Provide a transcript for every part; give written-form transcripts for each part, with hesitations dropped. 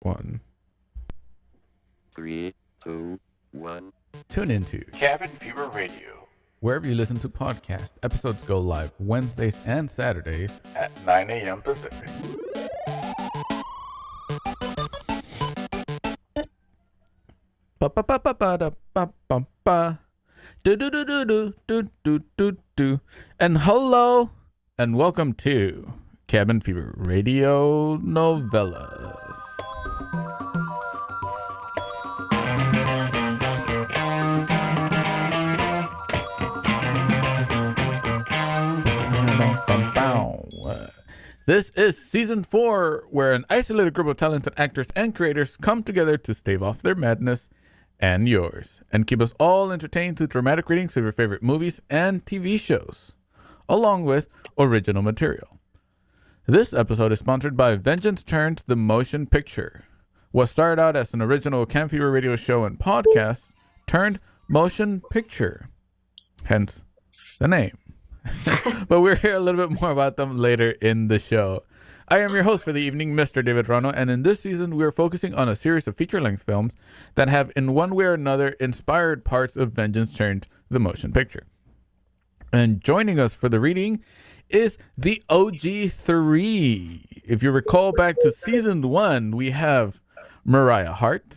1. 3, 2, 1. Tune into Cabin Fever Radio wherever you listen to podcasts. Episodes go live Wednesdays and Saturdays. at 9 a.m. Pacific. Ba-ba-ba-ba-ba-da-ba-ba-ba. Do-do-do-do-do-do-do-do. And hello and welcome to Cabin Fever Radio Novellas. This is season 4, where an isolated group of talented actors and creators come together to stave off their madness and yours, and keep us all entertained through dramatic readings of your favorite movies and TV shows, along with original material. This episode is sponsored by Vengeance Turns the Motion Picture. What started out as an original Cabin Fever Radio show and podcast turned motion picture, hence the name. But we'll hear a little bit more about them later in the show. I am your host for the evening, Mr. David Ruano, and in this season we are focusing on a series of feature-length films that have in one way or another inspired parts of Vengeance Turned the Motion Picture. And joining us for the reading is the OG3. If you recall back to season 1, we have Moriah Hart,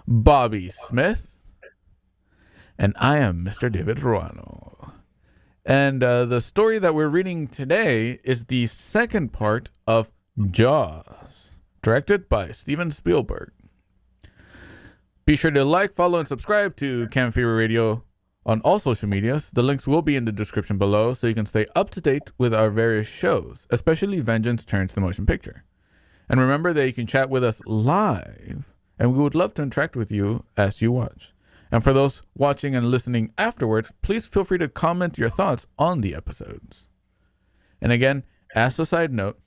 Bobby Smith, and I am Mr. David Ruano. And the story that we're reading today is the second part of Jaws, directed by Steven Spielberg. Be sure to like, follow, and subscribe to Cabin Fever Radio on all social medias. The links will be in the description below so you can stay up to date with our various shows, especially Vengeance Turns the Motion Picture. And remember that you can chat with us live, and we would love to interact with you as you watch. And for those watching and listening afterwards, please feel free to comment your thoughts on the episodes. And again, as a side note,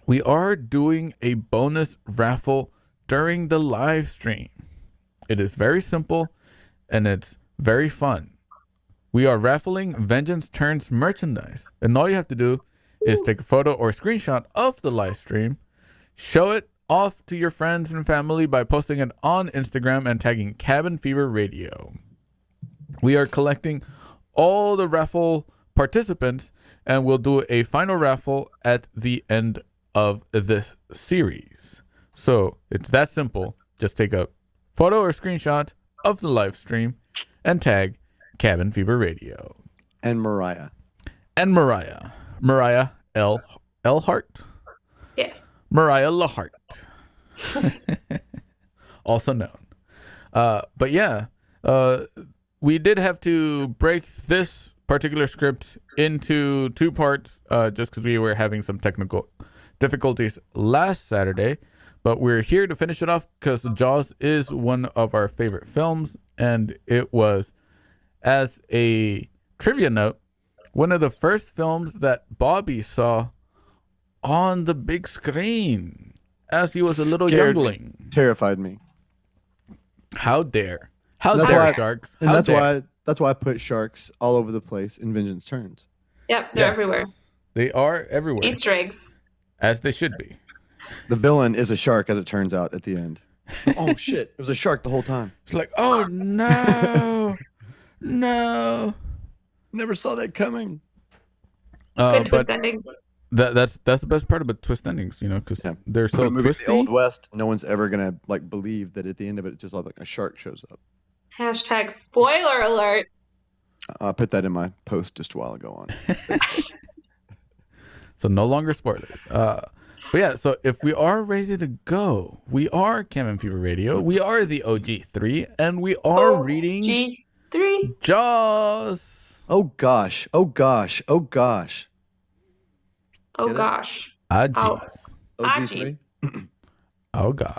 we are doing a bonus raffle during the live stream. It is very simple and it's very fun. We are raffling Vengeance Turns merchandise. And all you have to do is take a photo or a screenshot of the live stream, show it off to your friends and family by posting it on Instagram and tagging Cabin Fever Radio. We are collecting all the raffle participants and we'll do a final raffle at the end of this series. So it's that simple. Just take a photo or screenshot of the live stream and tag Cabin Fever Radio. And Moriah. And Moriah. Moriah L. Hart. Yes. Moriah LaHart. Also known. But yeah, we did have to break this particular script into 2 parts just because we were having some technical difficulties last Saturday. But we're here to finish it off because Jaws is one of our favorite films. And it was, as a trivia note, one of the first films that Bobby saw on the big screen as he was a little youngling. Terrified me. How dare. How dare, sharks. And How that's dare. why I put sharks all over the place in Vengeance Turns. Yep, they're everywhere. They are everywhere. Easter eggs. As they should be. The villain is a shark, as it turns out at the end. Oh shit, it was a shark the whole time. It's like, oh no. No. Never saw that coming. Good twist ending. That's the best part about twist endings, because they're so twisty. The Old West, no one's ever gonna believe that at the end of it, just like a shark shows up. Hashtag spoiler alert. I put that in my post just a while ago on. So no longer spoilers. But yeah, so if we are ready to go, we are Cabin Fever Radio. We are the OG3, and we are reading G3 Jaws. Oh gosh. Oh gosh. Oh gosh. Oh gosh. Ah, Oh. jeez. OG3. Oh gosh.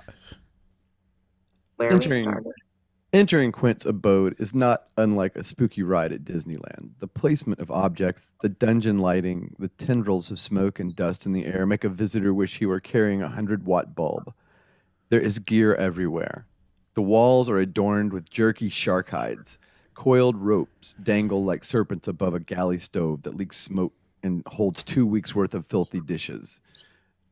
Where we started. Entering Quint's abode is not unlike a spooky ride at Disneyland. The placement of objects, the dungeon lighting, the tendrils of smoke and dust in the air make a visitor wish he were carrying a 100-watt bulb. There is gear everywhere. The walls are adorned with jerky shark hides. Coiled ropes dangle like serpents above a galley stove that leaks smoke and holds 2 weeks' worth of filthy dishes.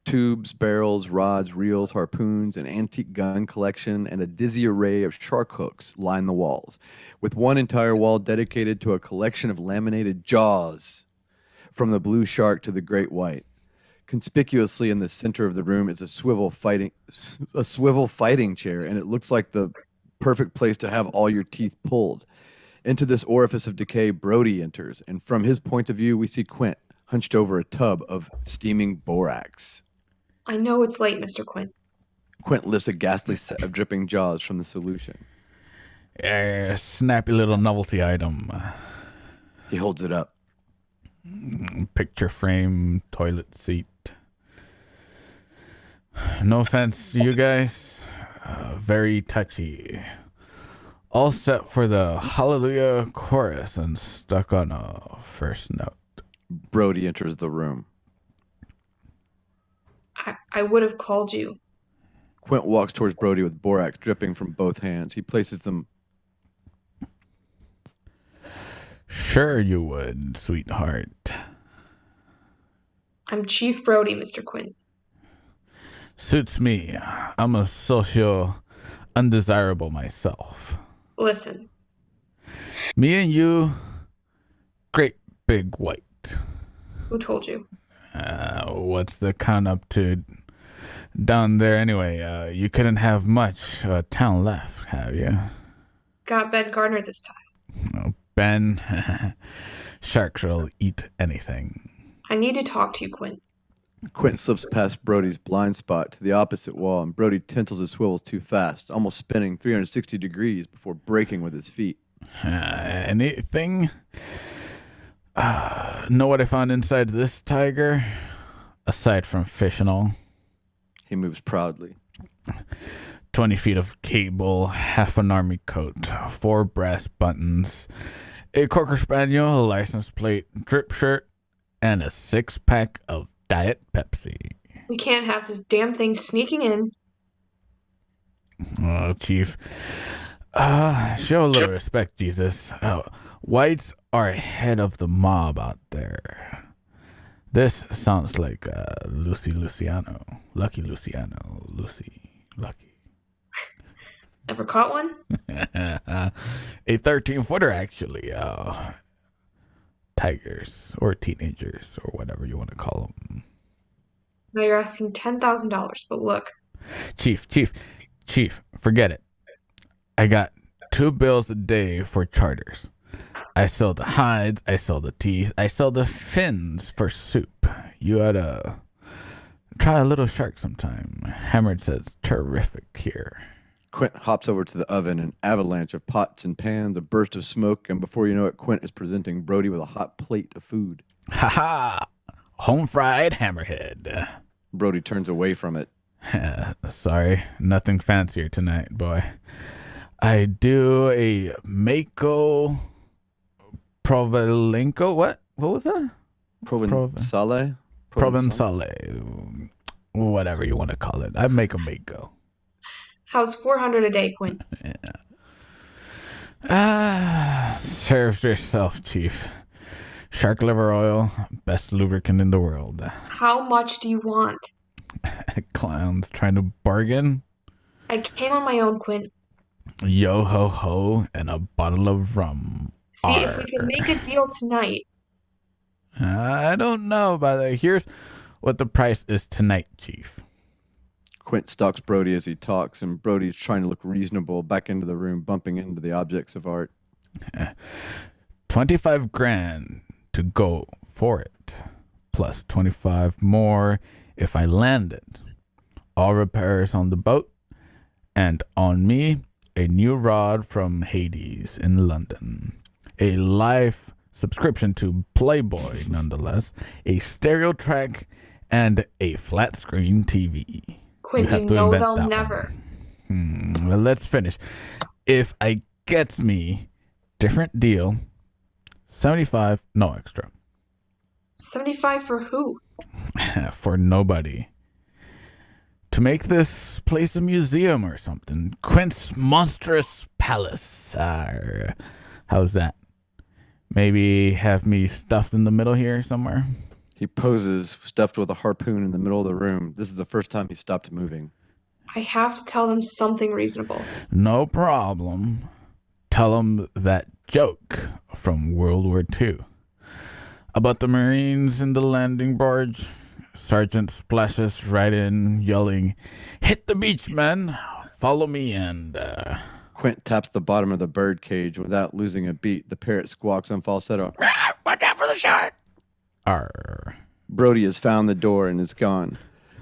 Tubes, barrels, rods, reels, harpoons, an antique gun collection, and a dizzy array of shark hooks line the walls, with one entire wall dedicated to a collection of laminated jaws, from the blue shark to the great white. Conspicuously in the center of the room is a swivel fighting chair, and it looks like the perfect place to have all your teeth pulled. Into this orifice of decay, Brody enters, and from his point of view, we see Quint hunched over a tub of steaming borax. I know it's late, Mr. Quint. Quint lifts a ghastly set of dripping jaws from the solution. Snappy little novelty item. He holds it up. Picture frame, toilet seat. No offense to you guys. Very touchy. All set for the Hallelujah chorus and stuck on a first note. Brody enters the room. I would have called you. Quint walks towards Brody with borax dripping from both hands. He places them. Sure you would, sweetheart. I'm Chief Brody, Mr. Quint. Suits me. I'm a social undesirable myself. Listen. Me and you, great big white. Who told you? What's the count up to down there anyway? You couldn't have much town left, have you? Got Ben Gardner this time. Oh, Ben, sharks will eat anything. I need to talk to you, Quint. Quint slips past Brody's blind spot to the opposite wall, and Brody tinsels his swivels too fast, almost spinning 360 degrees before breaking with his feet. Anything? Know what I found inside this tiger? Aside from fish and all. He moves proudly. 20 feet of cable, half an army coat, 4 brass buttons, a Cocker Spaniel, a license plate, drip shirt, and a 6-pack of Diet Pepsi. We can't have this damn thing sneaking in. Oh, Chief. Show a little respect, Jesus. Whites are ahead of the mob out there. This sounds like Lucy Luciano. Lucky Luciano. Lucky. Ever caught one? A 13-footer, actually. Tigers or teenagers or whatever you want to call them. Now you're asking $10,000, but look. Chief, forget it. I got 2 bills a day for charters. I sell the hides, I sell the teeth, I sell the fins for soup. You ought to try a little shark sometime. Hammered says terrific here. Quint hops over to the oven, an avalanche of pots and pans, a burst of smoke, and before you know it, Quint is presenting Brody with a hot plate of food. Ha ha! Home fried hammerhead. Brody turns away from it. Sorry, nothing fancier tonight, boy. I do a Mako Provolenko. What was that? Provençale? Provençale. Whatever you want to call it. I make a Mako. How's $400 a day, Quint? Serves yourself, Chief. Shark liver oil, best lubricant in the world. How much do you want? Clowns trying to bargain. I came on my own, Quint. Yo ho ho and a bottle of rum. See, if we can make a deal tonight. I don't know, but here's what the price is tonight, Chief. Quint stalks Brody as he talks, and Brody's trying to look reasonable back into the room, bumping into the objects of art. 25 grand to go for it, plus 25 more if I land it. All repairs on the boat, and on me, a new rod from Hades in London. A life subscription to Playboy, nonetheless. A stereo track, and a flat screen TV. Quint, you know they'll never. Well, let's finish. If I get me, different deal, 75, no extra. 75 for who? For nobody. To make this place a museum or something. Quint's Monstrous Palace. How's that? Maybe have me stuffed in the middle here somewhere? He poses, stuffed with a harpoon in the middle of the room. This is the first time he stopped moving. I have to tell them something reasonable. No problem. Tell them that joke from World War II about the Marines in the landing barge. Sergeant splashes right in, yelling, "Hit the beach, men! Follow me!" And Quint taps the bottom of the bird cage without losing a beat. The parrot squawks on falsetto. "Rah, watch out for the shark!" arr. Brody has found the door and is gone.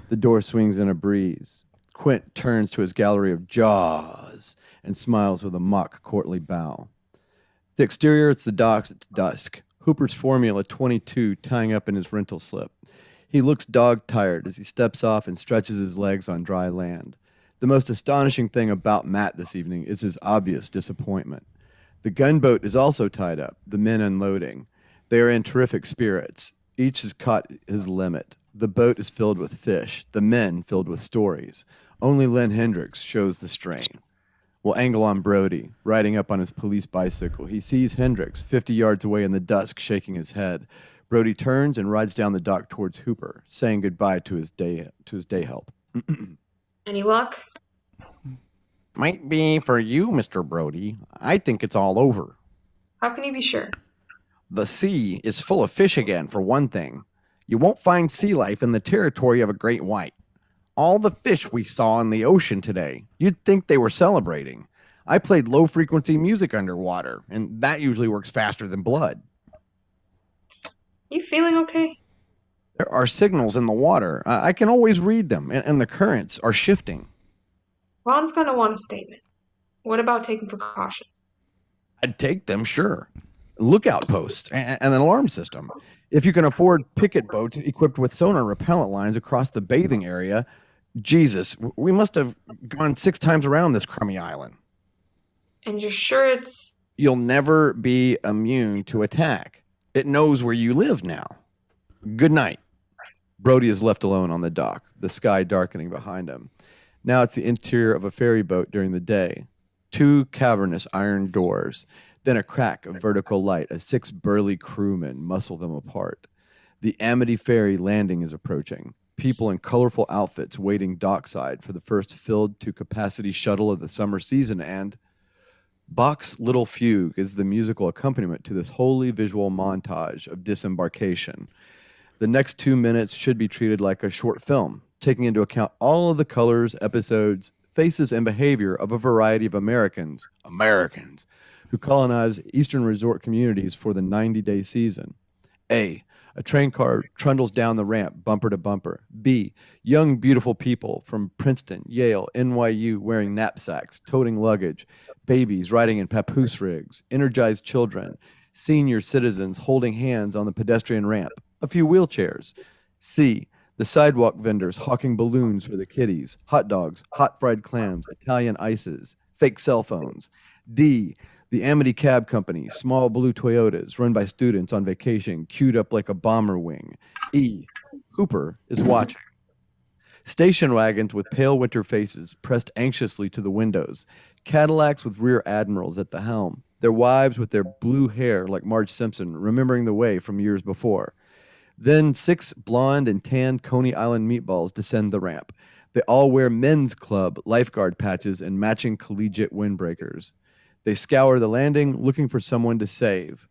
The door swings in a breeze. Quint turns to his gallery of jaws and smiles with a mock courtly bow. The exterior, it's the docks, it's dusk. Hooper's Formula 22 tying up in his rental slip. He looks dog-tired as he steps off and stretches his legs on dry land. The most astonishing thing about Matt this evening is his obvious disappointment. The gunboat is also tied up, the men unloading. They are in terrific spirits. Each has caught his limit. The boat is filled with fish, the men filled with stories. Only Len Hendricks shows the strain. We'll angle on Brody, riding up on his police bicycle. He sees Hendricks 50 yards away in the dusk, shaking his head. Brody turns and rides down the dock towards Hooper, saying goodbye to his day help. Any luck? Might be for you, Mr. Brody. I think it's all over. How can you be sure? The sea is full of fish again, for one thing. You won't find sea life in the territory of a great white. All the fish we saw in the ocean today, you'd think they were celebrating. I played low-frequency music underwater, and that usually works faster than blood. You feeling okay? There are signals in the water. I can always read them, and the currents are shifting. Ron's gonna want a statement. What about taking precautions? I'd take them, sure. Lookout posts and an alarm system. If you can afford picket boats equipped with sonar repellent lines across the bathing area, Jesus, we must have gone 6 times around this crummy island. And you're sure it's... You'll never be immune to attack. It knows where you live now. Good night. Brody is left alone on the dock, the sky darkening behind him. Now it's the interior of a ferry boat during the day. 2 cavernous iron doors, then a crack of vertical light as 6 burly crewmen muscle them apart. The Amity Ferry landing is approaching. People in colorful outfits waiting dockside for the first filled-to-capacity shuttle of the summer season, and Bach's Little Fugue is the musical accompaniment to this wholly visual montage of disembarkation. The next 2 minutes should be treated like a short film, taking into account all of the colors, episodes, faces, and behavior of a variety of Americans who colonize eastern resort communities for the 90-day season. A train car trundles down the ramp, bumper to bumper. B, young, beautiful people from Princeton, Yale, NYU wearing knapsacks, toting luggage, babies riding in papoose rigs, energized children, senior citizens holding hands on the pedestrian ramp, a few wheelchairs. C, the sidewalk vendors hawking balloons for the kiddies, hot dogs, hot fried clams, Italian ices, fake cell phones. D, the Amity Cab Company, small blue Toyotas run by students on vacation, queued up like a bomber wing. E, Hooper is watching. Station wagons with pale winter faces pressed anxiously to the windows. Cadillacs with rear admirals at the helm. Their wives with their blue hair like Marge Simpson, remembering the way from years before. Then 6 blonde and tan Coney Island meatballs descend the ramp. They all wear men's club lifeguard patches and matching collegiate windbreakers. They scour the landing, looking for someone to save.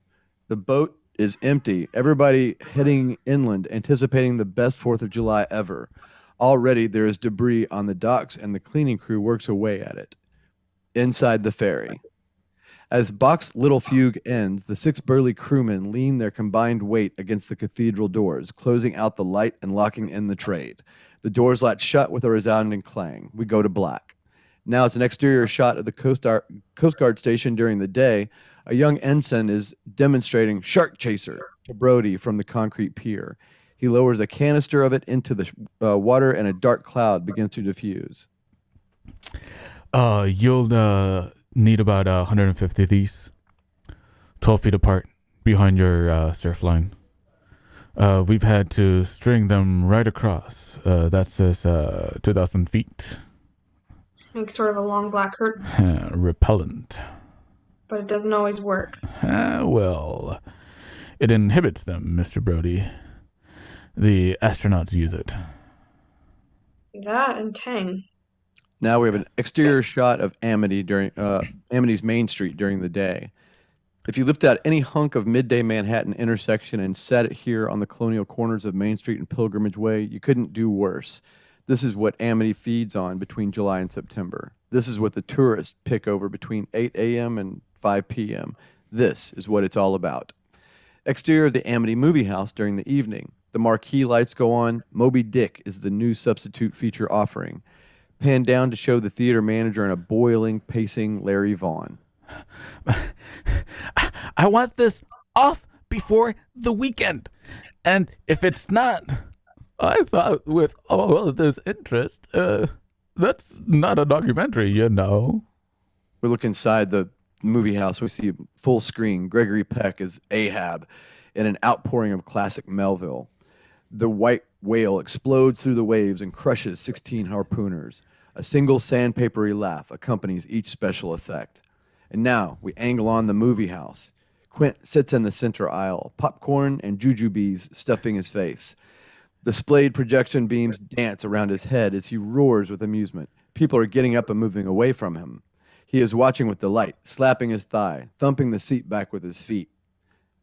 The boat is empty, everybody heading inland, anticipating the best 4th of July ever. Already there is debris on the docks, and the cleaning crew works away at it. Inside the ferry. As Bach's Little Fugue ends, the 6 burly crewmen lean their combined weight against the cathedral doors, closing out the light and locking in the trade. The doors latch shut with a resounding clang. We go to black. Now it's an exterior shot of the Coast Guard station during the day. A young ensign is demonstrating Shark Chaser to Brody from the concrete pier. He lowers a canister of it into the water, and a dark cloud begins to diffuse. You'll need about 150 of these, 12 feet apart, behind your surf line. We've had to string them right across. That says 2,000 feet. Like sort of a long black curtain. Repellent. But it doesn't always work. Well, it inhibits them, Mr. Brody. the astronauts use it. That and Tang. Now we have an exterior shot of Amity during Amity's Main Street during the day. If you lift out any hunk of midday Manhattan intersection and set it here on the colonial corners of Main Street and Pilgrimage Way, you couldn't do worse. This is what Amity feeds on between July and September. This is what the tourists pick over between 8 a.m. and 5 p.m. This is what it's all about. Exterior of the Amity Movie House during the evening. The marquee lights go on. Moby Dick is the new substitute feature offering. Pan down to show the theater manager and a boiling, pacing Larry Vaughn. I want this off before the weekend. And if it's not, I thought with all of this interest, that's not a documentary, you know. We look inside the movie house. We see full screen. Gregory Peck as Ahab in an outpouring of classic Melville. The white whale explodes through the waves and crushes 16 harpooners. A single sandpapery laugh accompanies each special effect. And now we angle on the movie house. Quint sits in the center aisle, popcorn and jujubes stuffing his face. The splayed projection beams dance around his head as he roars with amusement. People are getting up and moving away from him. He is watching with delight, slapping his thigh, thumping the seat back with his feet.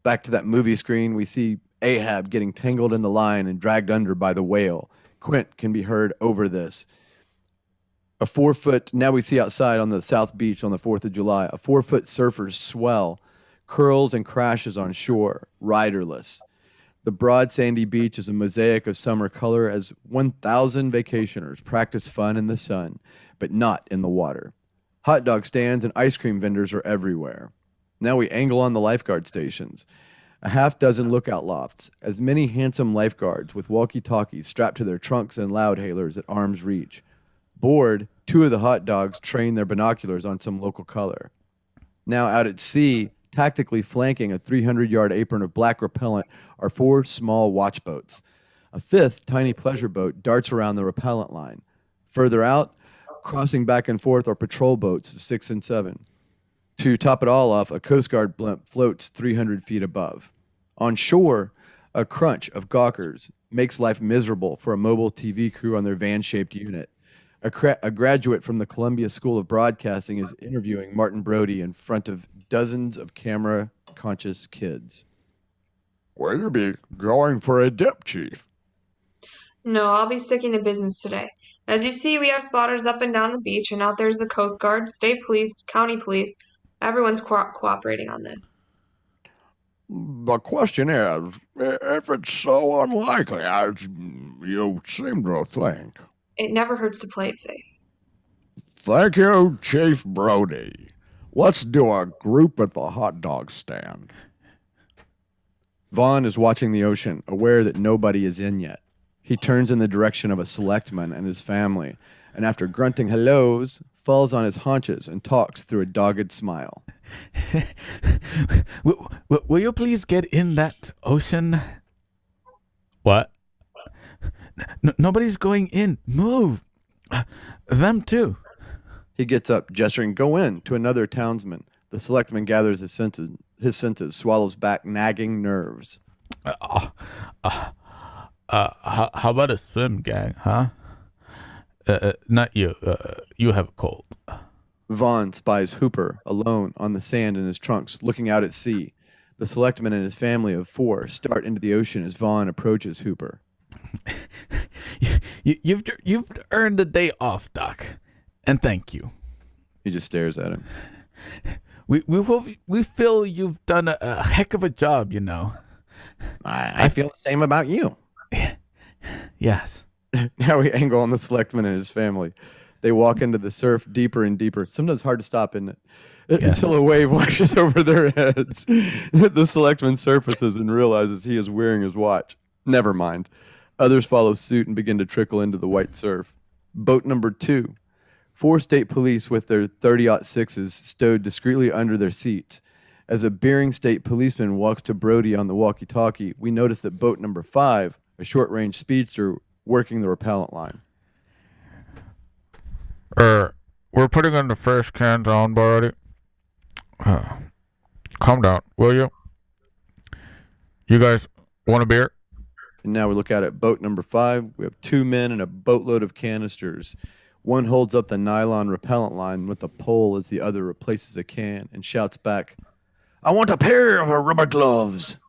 Back to that movie screen, we see Ahab getting tangled in the line and dragged under by the whale. Quint can be heard over this. Now we see outside on the South Beach on the 4th of July, a 4-foot surfer's swell curls and crashes on shore, riderless. The broad sandy beach is a mosaic of summer color as 1,000 vacationers practice fun in the sun, but not in the water. Hot dog stands and ice cream vendors are everywhere. Now we angle on the lifeguard stations. A half dozen lookout lofts, as many handsome lifeguards with walkie-talkies strapped to their trunks and loudhailers at arm's reach. Bored, 2 of the hot dogs train their binoculars on some local color. Now out at sea, tactically flanking a 300-yard apron of black repellent are 4 small watch boats. A 5th tiny pleasure boat darts around the repellent line. Further out, crossing back and forth are patrol boats of 6 and 7. To top it all off, a Coast Guard blimp floats 300 feet above. On shore, a crunch of gawkers makes life miserable for a mobile TV crew on their van-shaped unit. A graduate from the Columbia School of Broadcasting is interviewing Martin Brody in front of dozens of camera-conscious kids. Will you be going for a dip, Chief? No, I'll be sticking to business today. As you see, we have spotters up and down the beach, and out there's the Coast Guard, state police, county police. Everyone's cooperating on this. The question is, if it's so unlikely as you seem to think. It never hurts to play it safe. Thank you, Chief Brody. Let's do a group at the hot dog stand. Vaughn is watching the ocean, aware that nobody is in yet. He turns in the direction of a selectman and his family, and after grunting hellos, falls on his haunches and talks through a dogged smile. Will you please get in that ocean? What? Nobody's going in. Move. Them too. He gets up, gesturing, "Go in," to another townsman. The selectman gathers his senses, swallows back nagging nerves. How about a swim, gang, huh? Not you. You have a cold. Vaughn spies Hooper, alone on the sand in his trunks, looking out at sea. The selectman and his family of 4 start into the ocean as Vaughn approaches Hooper. You've earned a day off, Doc, and thank you. He just stares at him. We feel you've done a heck of a job, you know. I feel the same about you. Yes. Now we angle on the selectman and his family. They walk into the surf deeper and deeper. Sometimes hard to stop, isn't it? Yes. Until a wave washes over their heads. The selectman surfaces and realizes he is wearing his watch. Never mind. Others follow suit and begin to trickle into the white surf. Boat number 2. 4 state police with their 30-06s stowed discreetly under their seats. As a Bering state policeman walks to Brody on the walkie-talkie, we notice that boat number 5, a short-range speedster, working the repellent line. We're putting in the first cans on, buddy. Calm down, will you? You guys want a beer? And now we look out at boat number 5. We have 2 men and a boatload of canisters. One holds up the nylon repellent line with a pole as the other replaces a can and shouts back, "I want a pair of rubber gloves."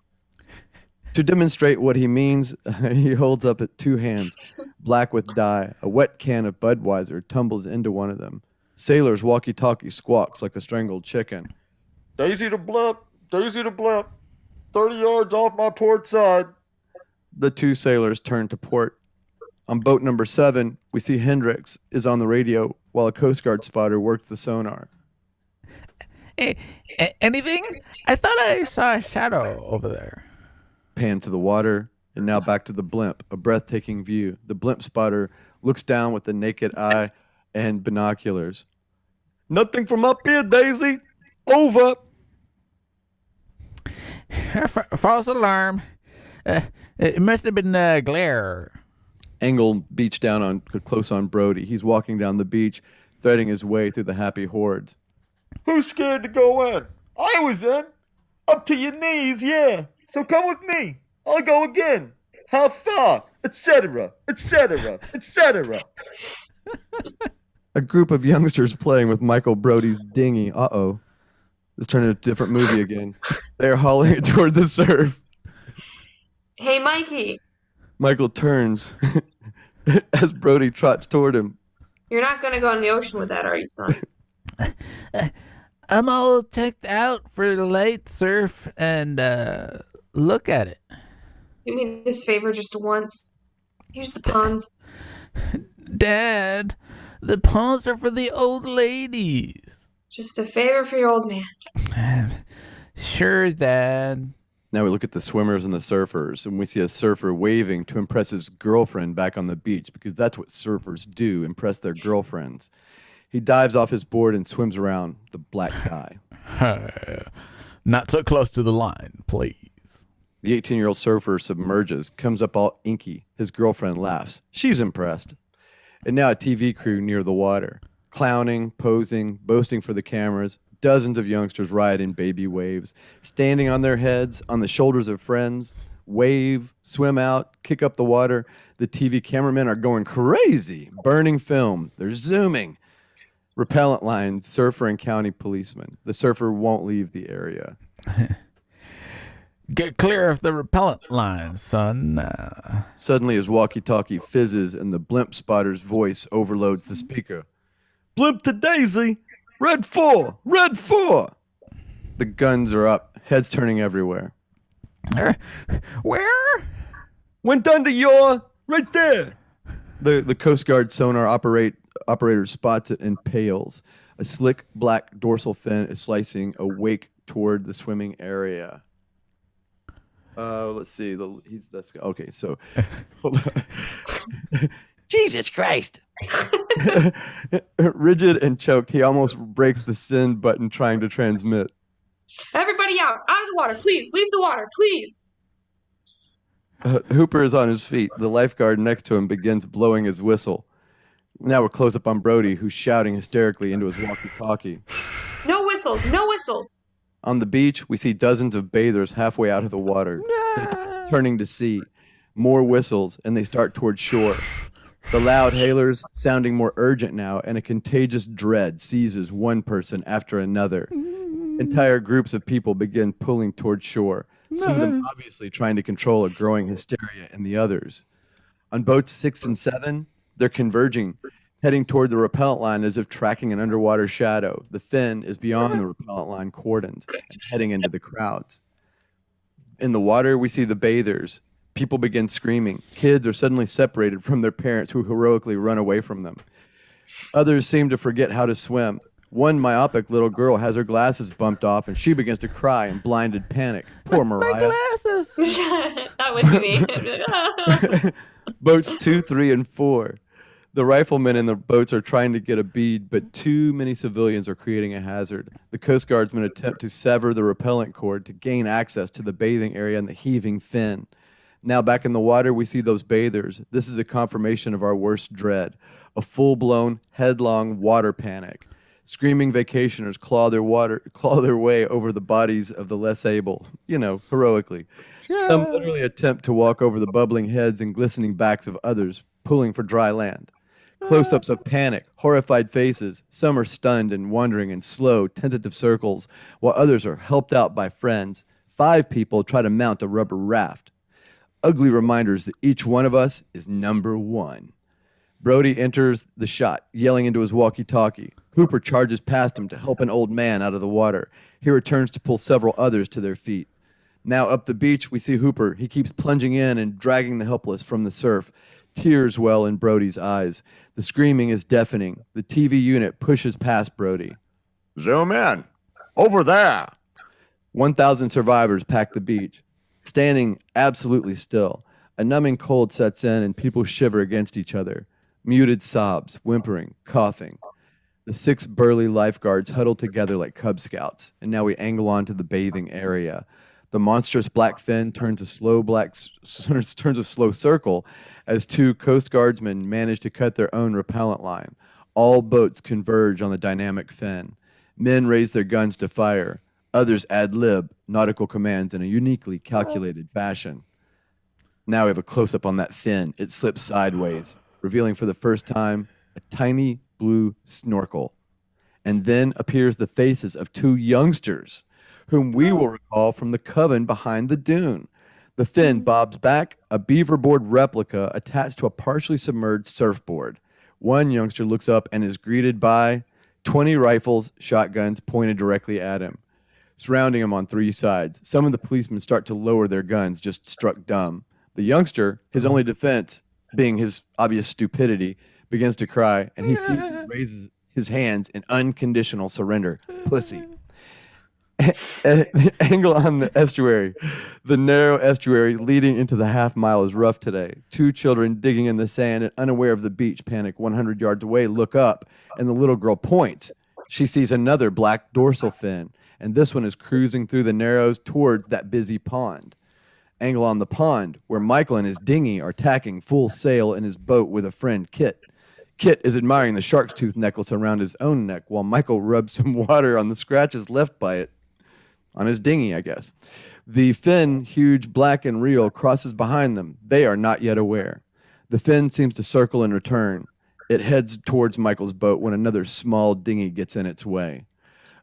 To demonstrate what he means, he holds up 2 hands, black with dye. A wet can of Budweiser tumbles into one of them. Sailor's walkie-talkie squawks like a strangled chicken. Daisy to blip, Daisy to blip. 30 yards off my port side. The 2 sailors turn to port. On boat number 7, we see Hendricks is on the radio while a Coast Guard spotter works the sonar. Hey, anything? I thought I saw a shadow over there. Pan to the water, and now back to the blimp, a breathtaking view. The blimp spotter looks down with the naked eye and binoculars. Nothing from up here, Daisy. Over. False alarm. It must have been glare. Angle beach down on close on Brody. He's walking down the beach, threading his way through the happy hordes. Who's scared to go in? I was in. Up to your knees, yeah. So come with me. I'll go again. How far? Etc. Etc. Etc. A group of youngsters playing with Michael Brody's dinghy. Uh-oh. This turned into a different movie again. They're hauling it toward the surf. Hey, Mikey, Michael turns as Brody trots toward him. you're not going to go in the ocean with that, are you, son? I'm all checked out for the light surf and look at it. Do me this favor just once. Here's the ponds. Dad, the ponds are for the old ladies. Just a favor for your old man. Sure, Dad. Now we look at the swimmers and the surfers, and we see a surfer waving to impress his girlfriend back on the beach, because that's what surfers do, impress their girlfriends. He dives off his board and swims around the black guy. Not so close to the line, please. The 18-year-old surfer submerges, comes up all inky. His girlfriend laughs. She's impressed. And now a TV crew near the water, clowning, posing, boasting for the cameras. Dozens of youngsters ride in baby waves, standing on their heads, on the shoulders of friends, wave, swim out, kick up the water. The TV cameramen are going crazy, burning film. They're zooming. Repellent lines, surfer and county policeman. The surfer won't leave the area. Get clear of the repellent line, son. Suddenly his walkie-talkie fizzes and the blimp spotter's voice overloads the speaker. Blimp to Daisy. Red 4. Red 4. The guns are up, heads turning everywhere. Where? Went under your. Right there. The Coast Guard sonar operator spots it and pales. A slick black dorsal fin is slicing a wake toward the swimming area. Let's see. Okay, so hold on. Jesus Christ. Rigid and choked, he almost breaks the send button trying to transmit. Everybody out of the water, please. Leave the water, please. Hooper is on his feet. The lifeguard next to him begins blowing his whistle. Now we're close up on Brody, who's shouting hysterically into his walkie-talkie. No whistles, no whistles. On the beach, we see dozens of bathers halfway out of the water, turning to sea. More whistles, and they start toward shore. The loud hailers sounding more urgent now, and a contagious dread seizes one person after another. Entire groups of people begin pulling toward shore, some of them obviously trying to control a growing hysteria in the others. On boats 6 and 7, they're converging, heading toward the repellent line as if tracking an underwater shadow. The fin is beyond the repellent line cordons and heading into the crowds. In the water, we see the bathers. People begin screaming. Kids are suddenly separated from their parents who heroically run away from them. Others seem to forget how to swim. One myopic little girl has her glasses bumped off and she begins to cry in blinded panic. Poor Moriah. My glasses. That would be me. Boats 2, 3, and 4. The riflemen in the boats are trying to get a bead, but too many civilians are creating a hazard. The Coast Guardsmen attempt to sever the repellent cord to gain access to the bathing area and the heaving fin. Now back in the water, we see those bathers. This is a confirmation of our worst dread. A full-blown, headlong water panic. Screaming vacationers claw their way over the bodies of the less able, heroically. Some literally attempt to walk over the bubbling heads and glistening backs of others, pulling for dry land. Close-ups of panic, horrified faces. Some are stunned and wandering in slow, tentative circles, while others are helped out by friends. 5 people try to mount a rubber raft. Ugly reminders that each one of us is number 1. Brody enters the shot, yelling into his walkie-talkie. Hooper charges past him to help an old man out of the water. He returns to pull several others to their feet. Now up the beach, we see Hooper. He keeps plunging in and dragging the helpless from the surf. Tears well in Brody's eyes. The screaming is deafening. The TV unit pushes past Brody. Zoom in. Over there. 1,000 survivors pack the beach. Standing absolutely still, a numbing cold sets in and people shiver against each other. Muted sobs, whimpering, coughing. The 6 burly lifeguards huddle together like Cub Scouts, and now we angle onto the bathing area. The monstrous black fin turns a slow circle as 2 Coast Guardsmen manage to cut their own repellent line. All boats converge on the dynamic fin. Men raise their guns to fire. Others ad-lib nautical commands in a uniquely calculated fashion. Now we have a close-up on that fin. It slips sideways, revealing for the first time a tiny blue snorkel. And then appears the faces of 2 youngsters, whom we will recall from the coven behind the dune. The fin bobs back, a beaverboard replica attached to a partially submerged surfboard. One youngster looks up and is greeted by 20 rifles, shotguns pointed directly at him, surrounding him on 3 sides. Some of the policemen start to lower their guns, just struck dumb. The youngster, his only defense being his obvious stupidity, begins to cry, and he feebly raises his hands in unconditional surrender. Pussy. Angle on the estuary. The narrow estuary leading into the half mile is rough today. 2 children digging in the sand and unaware of the beach panic 100 yards away look up, and the little girl points. She sees another black dorsal fin, and this one is cruising through the narrows towards that busy pond. Angle on the pond, where Michael and his dinghy are tacking full sail in his boat with a friend, Kit. Kit is admiring the shark's tooth necklace around his own neck, while Michael rubs some water on the scratches left by it. On his dinghy, I guess. The fin, huge, black, and real, crosses behind them. They are not yet aware. The fin seems to circle and return. It heads towards Michael's boat when another small dinghy gets in its way.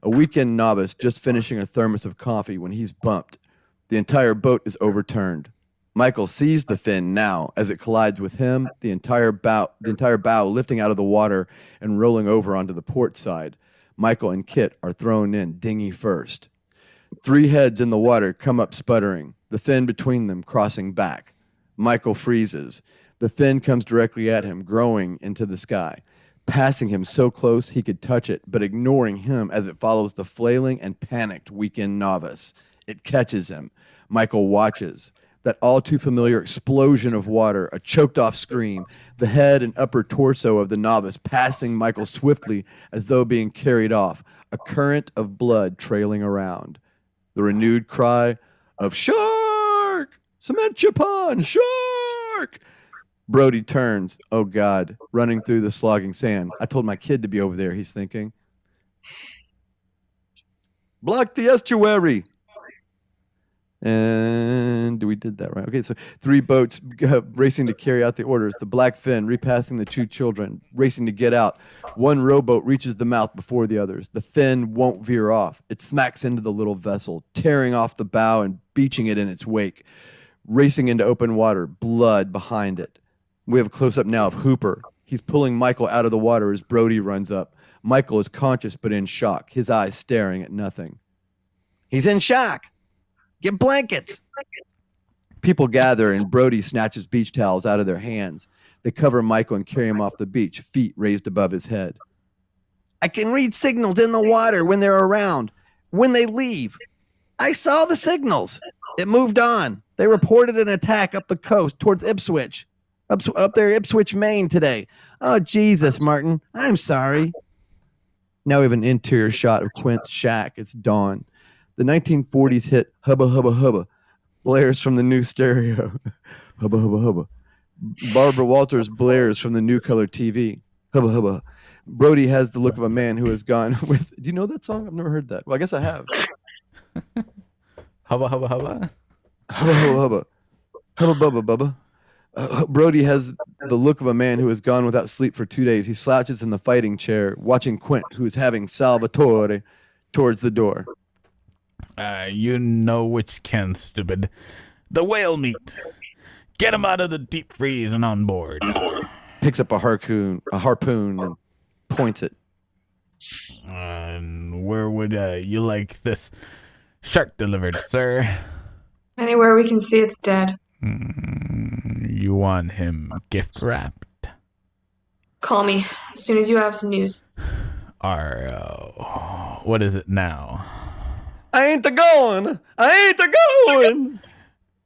A weekend novice just finishing a thermos of coffee when he's bumped. The entire boat is overturned. Michael sees the fin now as it collides with him, the entire bow lifting out of the water and rolling over onto the port side. Michael and Kit are thrown in dinghy first. 3 heads in the water come up sputtering, the fin between them crossing back. Michael freezes. The fin comes directly at him, growing into the sky, passing him so close he could touch it, but ignoring him as it follows the flailing and panicked weekend novice. It catches him. Michael watches. That all too familiar explosion of water, a choked off scream, the head and upper torso of the novice passing Michael swiftly as though being carried off, a current of blood trailing around. The renewed cry of "Shark! Cement your pond! Shark!" Brody turns. Oh, God. Running through the slogging sand. I told my kid to be over there, he's thinking. Block the estuary. And we did that right. Okay, so 3 boats racing to carry out the orders. The black fin repassing the 2 children, racing to get out. 1 rowboat reaches the mouth before the others. The fin won't veer off. It smacks into the little vessel, tearing off the bow and beaching it in its wake. Racing into open water, blood behind it. We have a close-up now of Hooper. He's pulling Michael out of the water as Brody runs up. Michael is conscious but in shock, his eyes staring at nothing. He's in shock. Get blankets. People gather and Brody snatches beach towels out of their hands. They cover Michael and carry him off the beach, feet raised above his head. I can read signals in the water when they're around, when they leave. I saw the signals. It moved on. They reported an attack up the coast towards Ipswich. Up there, Ipswich, Maine today. Oh, Jesus, Martin. I'm sorry. Now we have an interior shot of Quint's shack. It's dawn. The 1940s hit Hubba Hubba Hubba blares from the new stereo. Hubba Hubba Hubba. Barbara Walters blares from the new color TV. Hubba Hubba. Brody has the look of a man who has gone with. Do you know that song? I've never heard that. Well, I guess I have. Hubba, hubba, hubba. Hubba, hubba, hubba. Hubba, bubba, bubba. Brody has the look of a man who has gone without sleep for 2 days. He slouches in the fighting chair, watching Quint, who is having Salvatore, towards the door. You know which can, stupid. The whale meat. Get him out of the deep freeze and on board. Picks up a harpoon and points it. And where would you like this shark delivered, sir? Anywhere we can see it's dead. You want him gift wrapped? Call me as soon as you have some news. What is it now? I ain't a-going. I ain't a-going.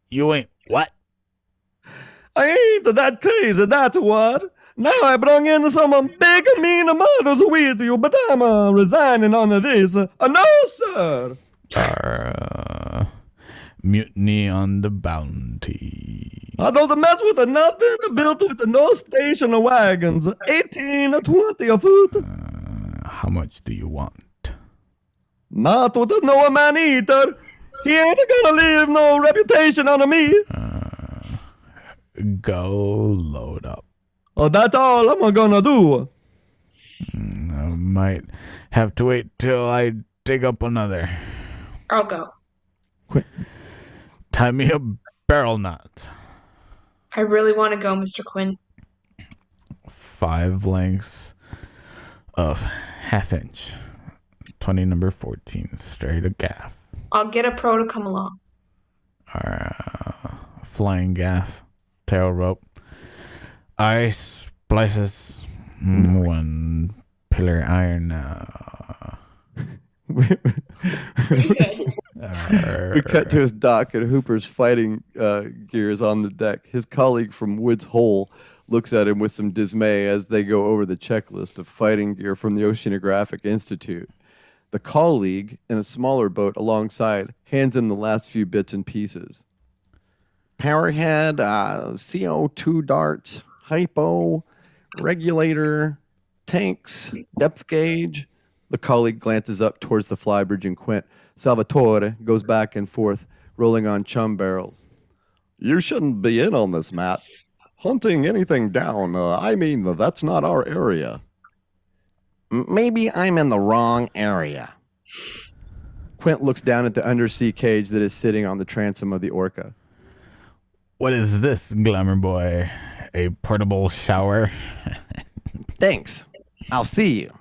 You ain't what? I ain't that crazy, that's what. Now I brought in some big mean mothers with you, but I'm resigning on this. No, sir. Mutiny on the Bounty. I don't mess with nothing built with no station wagons. 18 or 20 a foot. How much do you want? Not with no man eater. He ain't gonna leave no reputation on me. Go load up. Oh, that's all I'm gonna do. I might have to wait till I dig up another. I'll go. Quick. Tie me a barrel knot. I really want to go, Mr. Quinn. 5 lengths of 1/2 inch. 20 number 14. Straight a gaff. I'll get a pro to come along. Flying gaff. Tail rope. Ice splices. 1 pillar iron. Pretty good. We cut to his dock and Hooper's fighting gear is on the deck. His colleague from Woods Hole looks at him with some dismay as they go over the checklist of fighting gear from the Oceanographic Institute. The colleague, in a smaller boat alongside, hands him the last few bits and pieces. Powerhead, CO2 darts, hypo, regulator, tanks, depth gauge. The colleague glances up towards the flybridge and Quint. Salvatore goes back and forth, rolling on chum barrels. You shouldn't be in on this, Matt. Hunting anything down, that's not our area. Maybe I'm in the wrong area. Quint looks down at the undersea cage that is sitting on the transom of the Orca. What is this, glamour boy? A portable shower? Thanks. I'll see you.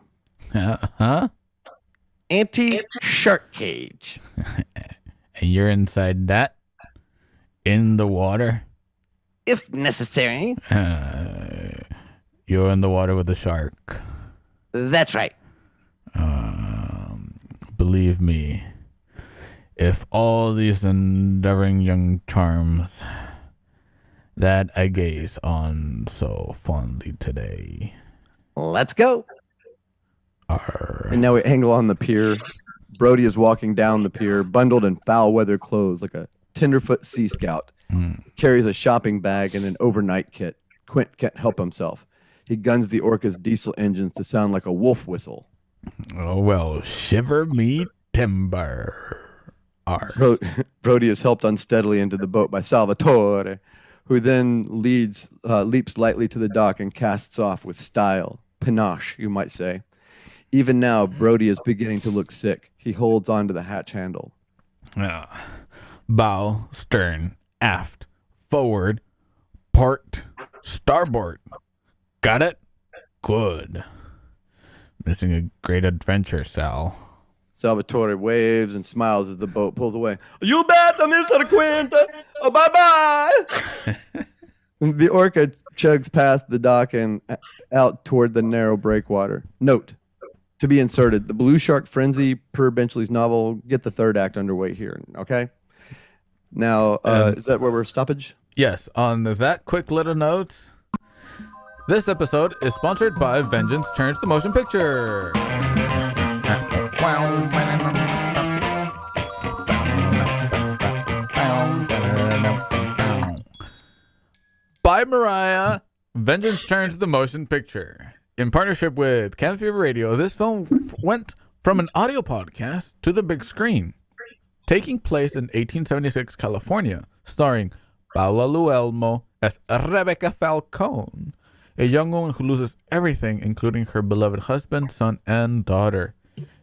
Huh? Anti-shark cage. And you're inside that? In the water? If necessary. You're in the water with a shark. That's right. Believe me, if all these endeavoring young charms that I gaze on so fondly today. Let's go. And now we angle on the pier. Brody is walking down the pier, bundled in foul weather clothes like a tenderfoot sea scout. Carries a shopping bag and an overnight kit. Quint can't help himself. He guns the Orca's diesel engines to sound like a wolf whistle. Oh, well, shiver me timber. Brody is helped unsteadily into the boat by Salvatore, who then leaps lightly to the dock and casts off with style. Panache, you might say. Even now, Brody is beginning to look sick. He holds onto the hatch handle. Bow, stern, aft, forward, port, starboard. Got it? Good. Missing a great adventure, Sal. Salvatore waves and smiles as the boat pulls away. You bet, Mr. Quint. Bye-bye. The Orca chugs past the dock and out toward the narrow breakwater. Note, to be inserted, the Blue Shark Frenzy per Benchley's novel. Get the third act underway here, okay? Now, is that where we're stoppage? Yes, on that quick little note, this episode is sponsored by Vengeance Turns the Motion Picture. By Moriah, Vengeance Turns the Motion Picture. in partnership with Cabin Fever Radio, this film went from an audio podcast to the big screen, taking place in 1876 California, starring Paula Luelmo as Rebecca Falcone, a young woman who loses everything, including her beloved husband, son, and daughter,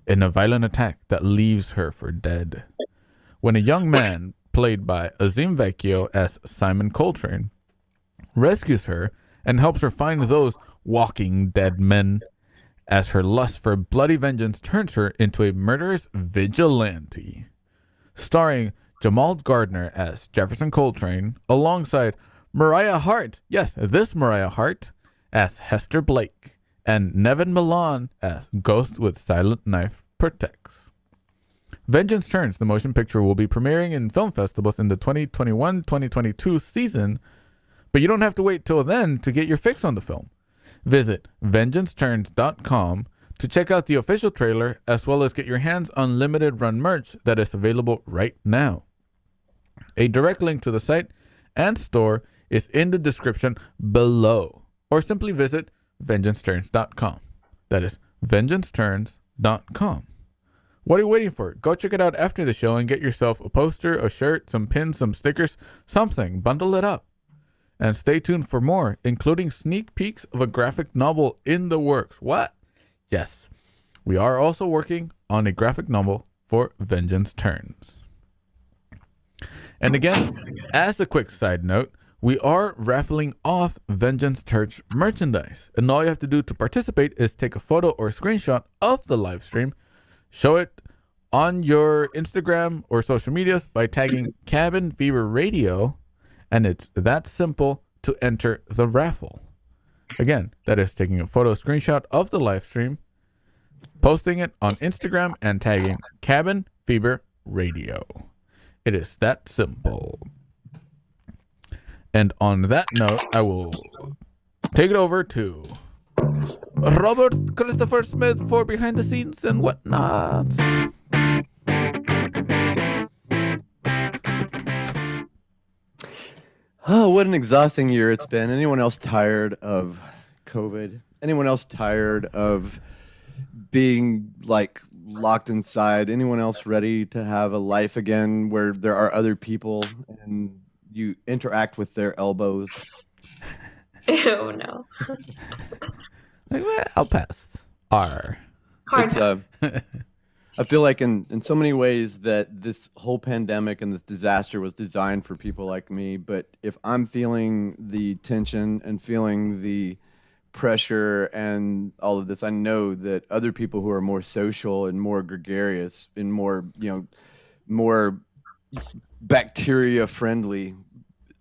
in a violent attack that leaves her for dead. When a young man, played by Azim Vecchio as Simon Coltrane, rescues her and helps her find those walking dead men, as her lust for bloody vengeance turns her into a murderous vigilante. Starring Jamal Gardner as Jefferson Coltrane, alongside Moriah Hart, yes, this Moriah Hart, as Hester Blake, and Nevin Milan as Ghost with Silent Knife Protects. Vengeance Turns, the motion picture, will be premiering in film festivals in the 2021-2022 season, but you don't have to wait till then to get your fix on the film. Visit vengeanceturns.com to check out the official trailer, as well as get your hands on limited run merch that is available right now. A direct link to the site and store is in the description below, or simply visit vengeanceturns.com. That is vengeanceturns.com. What are you waiting for? Go check it out after the show and get yourself a poster, a shirt, some pins, some stickers, something. Bundle it up. And stay tuned for more, including sneak peeks of a graphic novel in the works. What? Yes, we are also working on a graphic novel for Vengeance Turns. And again, as a quick side note, we are raffling off Vengeance Turns merchandise. And all you have to do to participate is take a photo or screenshot of the live stream, show it on your Instagram or social medias by tagging Cabin Fever Radio, and it's that simple to enter the raffle. Again, that is taking a photo screenshot of the live stream, posting it on Instagram, and tagging Cabin Fever Radio. It is that simple. And on that note, I will take it over to Robert Christopher Smith for behind the scenes and whatnot. Oh, what an exhausting year it's been. Anyone else tired of COVID? Anyone else tired of being like locked inside? Anyone else ready to have a life again where there are other people and you interact with their elbows? Ew, no. Like, well, I'll pass. R. Hard It's, pass. I feel like in so many ways that this whole pandemic and this disaster was designed for people like me. But if I'm feeling the tension and feeling the pressure and all of this, I know that other people who are more social and more gregarious and more, more bacteria friendly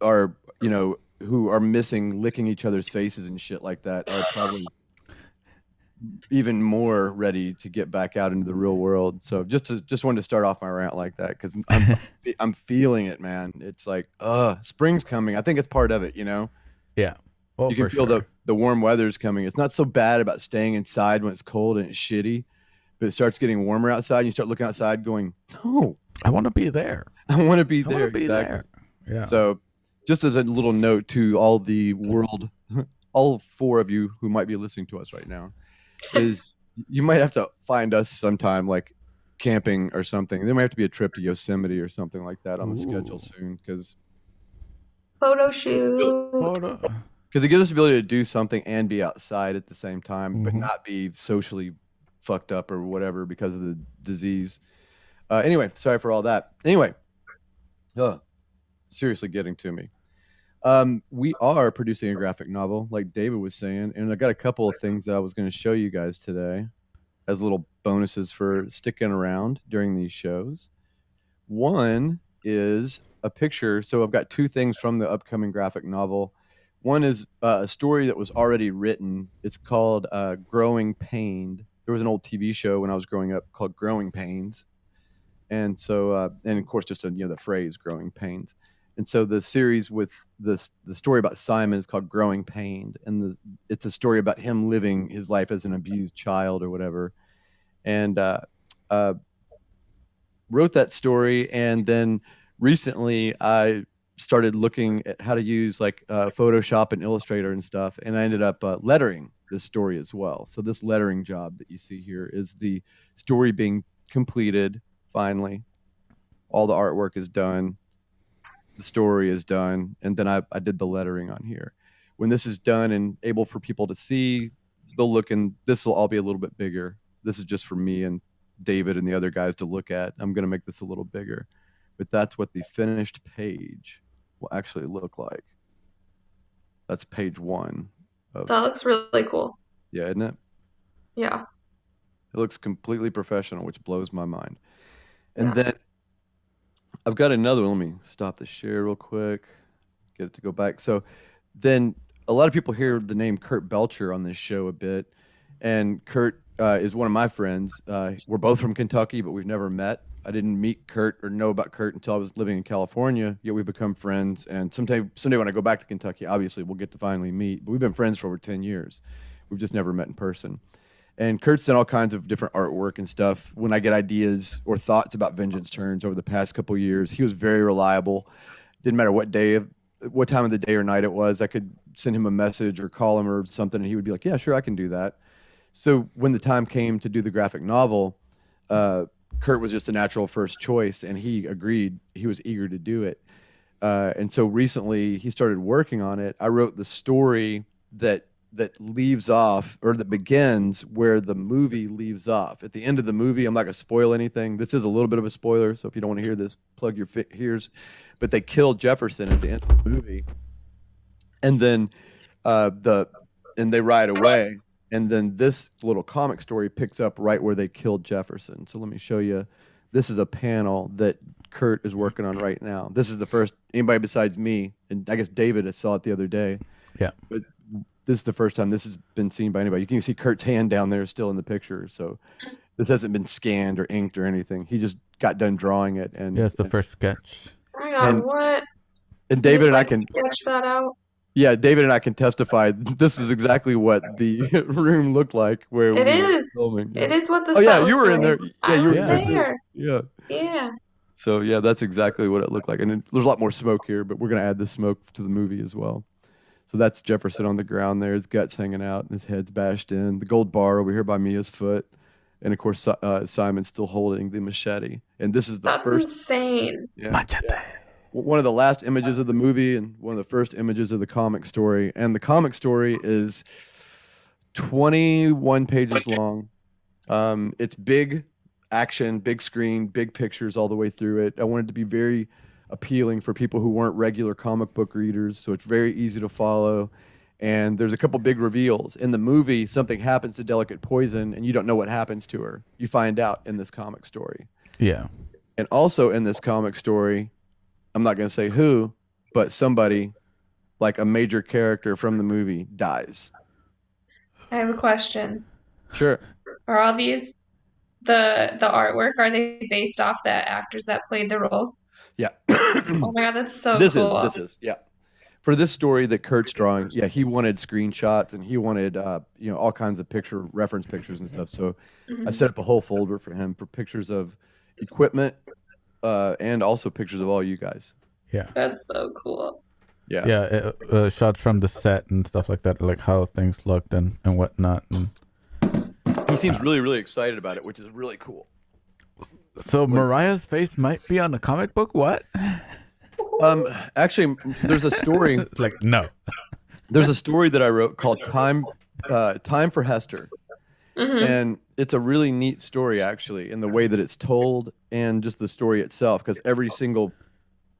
are, who are missing licking each other's faces and shit like that are probably even more ready to get back out into the real world. So just wanted to start off my rant like that because I'm feeling it, man. It's like, spring's coming. I think it's part of it, Yeah. Well, you can feel the warm weather's coming. It's not so bad about staying inside when it's cold and it's shitty, but it starts getting warmer outside. And you start looking outside going, no, I want to be there. I want to be I there. want to be Exactly. there. Yeah. So just as a little note to all the world, all 4 of you who might be listening to us right now, is you might have to find us sometime like camping or something. There might have to be a trip to Yosemite or something like that on the schedule soon because Photo shoot. it gives us the ability to do something and be outside at the same time, but not be socially fucked up or whatever because of the disease. Anyway, sorry for all that. Anyway, seriously getting to me. We are producing a graphic novel, like David was saying, and I got a couple of things that I was going to show you guys today as little bonuses for sticking around during these shows. One is a picture. So I've got 2 things from the upcoming graphic novel. One is a story that was already written. It's called Growing Pained. There was an old TV show when I was growing up called Growing Pains. And so, and of course, just the phrase Growing Pains. And so the series with the story about Simon is called Growing Pained. And it's a story about him living his life as an abused child or whatever. And wrote that story. And then recently I started looking at how to use like Photoshop and Illustrator and stuff. And I ended up lettering this story as well. So this lettering job that you see here is the story being completed finally. All the artwork is done. The story is done. And then I did the lettering on here. When this is done and able for people to see, they'll look, and this will all be a little bit bigger. This is just for me and David and the other guys to look at. I'm going to make this a little bigger. But that's what the finished page will actually look like. That's page 1. That looks really cool. Yeah, isn't it? Yeah. It looks completely professional, which blows my mind. And then I've got another one. Let me stop the share real quick, get it to go back. So then a lot of people hear the name Kurt Belcher on this show a bit. And Kurt is one of my friends. We're both from Kentucky, but we've never met. I didn't meet Kurt or know about Kurt until I was living in California, yet we've become friends. And someday when I go back to Kentucky, obviously we'll get to finally meet. But we've been friends for over 10 years. We've just never met in person. And Kurt's done all kinds of different artwork and stuff. When I get ideas or thoughts about Vengeance Turns over the past couple of years, he was very reliable. Didn't matter what time of the day or night it was. I could send him a message or call him or something, and he would be like, yeah, sure, I can do that. So when the time came to do the graphic novel, Kurt was just a natural first choice, and he agreed. He was eager to do it. And so recently he started working on it. I wrote the story that leaves off, or that begins where the movie leaves off. At the end of the movie, I'm not going to spoil anything. This is a little bit of a spoiler, so if you don't want to hear this, plug your ears. But they killed Jefferson at the end of the movie. And then they ride away. And then this little comic story picks up right where they killed Jefferson. So let me show you. This is a panel that Kurt is working on right now. This is the first, anybody besides me, and I guess David saw it the other day. Yeah. But this is the first time this has been seen by anybody. You can see Kurt's hand down there still in the picture. So this hasn't been scanned or inked or anything. He just got done drawing it. And yeah, it's the first sketch. Oh my God, what? And David and I can sketch that out. Yeah, David and I can testify. This is exactly what the room looked like where It we were is. filming. It is what the Oh yeah, set you were looks in there. like. Yeah, you were was in there there. too. Yeah. Yeah. So yeah, that's exactly what it looked like. And then there's a lot more smoke here, but we're gonna add the smoke to the movie as well. So that's Jefferson on the ground there, his guts hanging out and his head's bashed in. The gold bar over here by Mia's foot. And of course, Simon's still holding the machete. And this is the That's first. insane. Yeah. Machete. One of the last images of the movie and one of the first images of the comic story. And the comic story is 21 pages long. It's big action, big screen, big pictures all the way through it. I wanted to be very appealing for people who weren't regular comic book readers, so it's very easy to follow. And there's a couple big reveals. In the movie, something happens to Delicate Poison, and you don't know what happens to her. You find out in this comic story. Yeah. And also in this comic story, I'm not going to say who, but somebody, like a major character from the movie, dies. I have a question. Sure. Are all these the artwork? Are they based off the actors that played the roles? Yeah. Oh my God, that's so This cool. is, yeah. For this story that Kurt's drawing, yeah, he wanted screenshots and he wanted, all kinds of reference pictures and stuff. So I set up a whole folder for him for pictures of equipment and also pictures of all you guys. Yeah. That's so cool. Yeah. Yeah, shots from the set and stuff like that, like how things looked and whatnot. And He seems really, really excited about it, which is really cool. so Mariah's face might be on the comic book. What? Actually, there's a story. Like, no. There's a story that I wrote called Time for Hester. And it's a really neat story, actually, in the way that it's told and just the story itself, because every single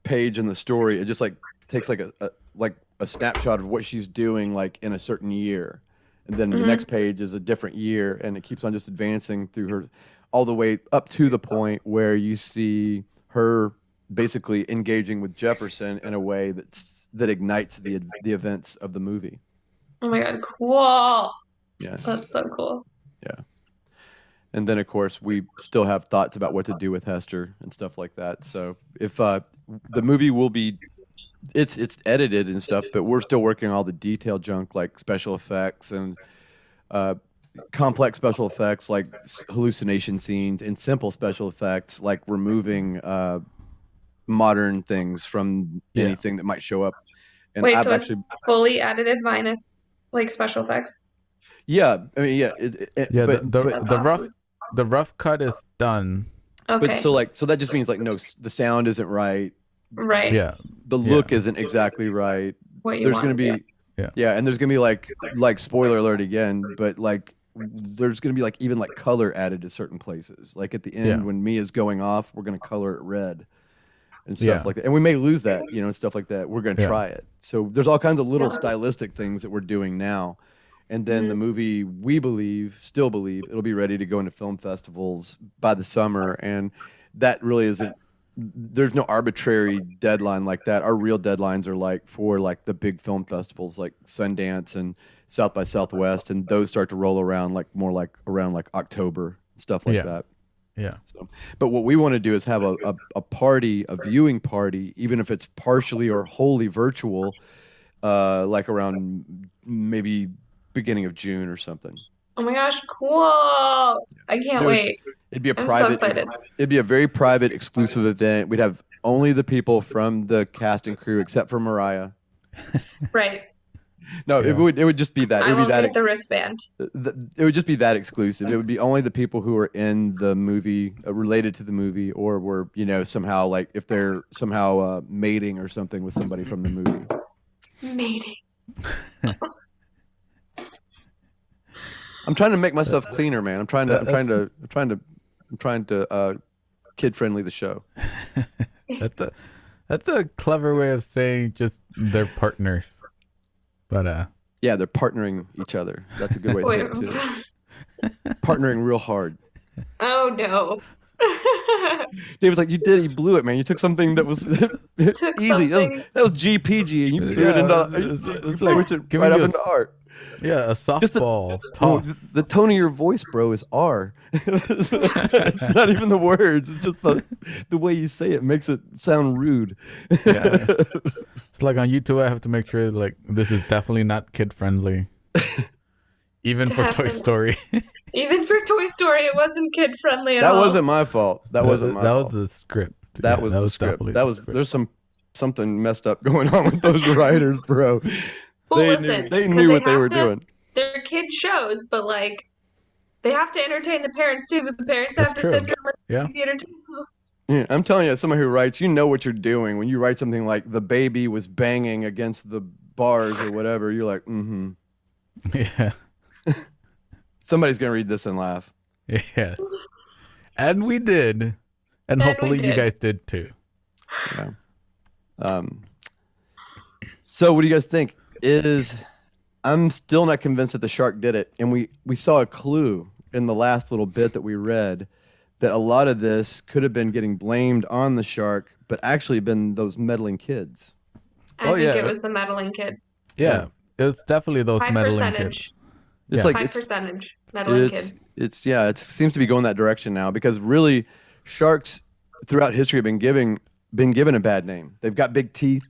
page in the story, it just like takes like a snapshot of what she's doing like in a certain year. And then the next page is a different year, and it keeps on just advancing through her all the way up to the point where you see her basically engaging with Jefferson in a way that ignites the events of the movie. Oh my God, cool. Yeah. That's so cool. Yeah. And then, of course, we still have thoughts about what to do with Hester and stuff like that. So if the movie will be, it's edited and stuff, but we're still working on all the detailed junk like special effects and complex special effects like hallucination scenes and simple special effects like removing modern things from anything that might show up. And Wait, I've so actually it's fully edited minus like special effects? Yeah, I mean, yeah, Yeah, but That's awesome. the rough cut is done. Okay. but so that just means like no, the sound isn't right, right. Yeah, the look isn't exactly right. What you There's want gonna to be do. Yeah. and there's gonna be like spoiler alert again, but like there's gonna be like even like color added to certain places. Like at the end Yeah. when Mia's going off, we're gonna color it red and stuff Yeah. like that. And we may lose that, and stuff like that. We're gonna Yeah. try it. So there's all kinds of little stylistic things that we're doing now. And then the movie, we still believe, it'll be ready to go into film festivals by the summer. And that really isn't, there's no arbitrary deadline like that. Our real deadlines are like for like the big film festivals like Sundance and South by Southwest. And those start to roll around like more like around like October, stuff like Yeah. that. Yeah. So, but what we want to do is have a party, a viewing party, even if it's partially or wholly virtual, like around maybe beginning of June or something. Oh my gosh, cool. I can't Dude, wait. It'd be a I'm so private, excited. it'd be a very private, exclusive event. We'd have only the people from the cast and crew, except for Moriah. Right. No, Yeah. it would just be that. It I would be won't that. get the wristband. It would just be that exclusive. It would be only the people who are in the movie, related to the movie, or were somehow like if they're somehow mating or something with somebody from the movie. Mating. I'm trying to make myself cleaner, man. I'm trying to kid friendly the show. That's a clever way of saying just they're partners. But Yeah, they're partnering each other. That's a good way to say it too. Partnering real hard. Oh no. David's like, you did it. You blew it, man. You took something that was easy. something- That was GPG, and you threw it into it's you like pushed it giving right up you into art. yeah, a Just softball Oh, toss. the tone of your voice, bro, is R. It's not even the words. It's just the way you say it makes it sound rude. Yeah. It's like on YouTube, I have to make sure like this is definitely not kid friendly. Even for Toy Definitely. Story. Even for Toy Story, it wasn't kid friendly at That all. wasn't my fault. That wasn't my that fault. was the script. That Yeah, was the script. definitely That the was script. there's something messed up going on with those writers, bro. Well, they listen, they 'cause knew what they have were to- doing. They're kid shows, but like they have to entertain the parents too, because the parents That's have to true. sit there with the Yeah. computer too. Yeah, I'm telling you, as somebody who writes, you know what you're doing when you write something like the baby was banging against the bars or whatever. You're like, mm-hmm. Yeah. Somebody's gonna read this and laugh. Yes. And we did. And And hopefully we you did. guys did too. Yeah. So what do you guys think? I'm still not convinced that the shark did it, and we saw a clue in the last little bit that we read that a lot of this could have been getting blamed on the shark, but actually been those meddling kids. I Oh, think yeah. it was the meddling kids. Yeah. It's definitely those High meddling percentage. kids. It's Yeah. like High it's percentage meddling kids. it seems to be going that direction now because really sharks throughout history have been given a bad name. They've got big teeth.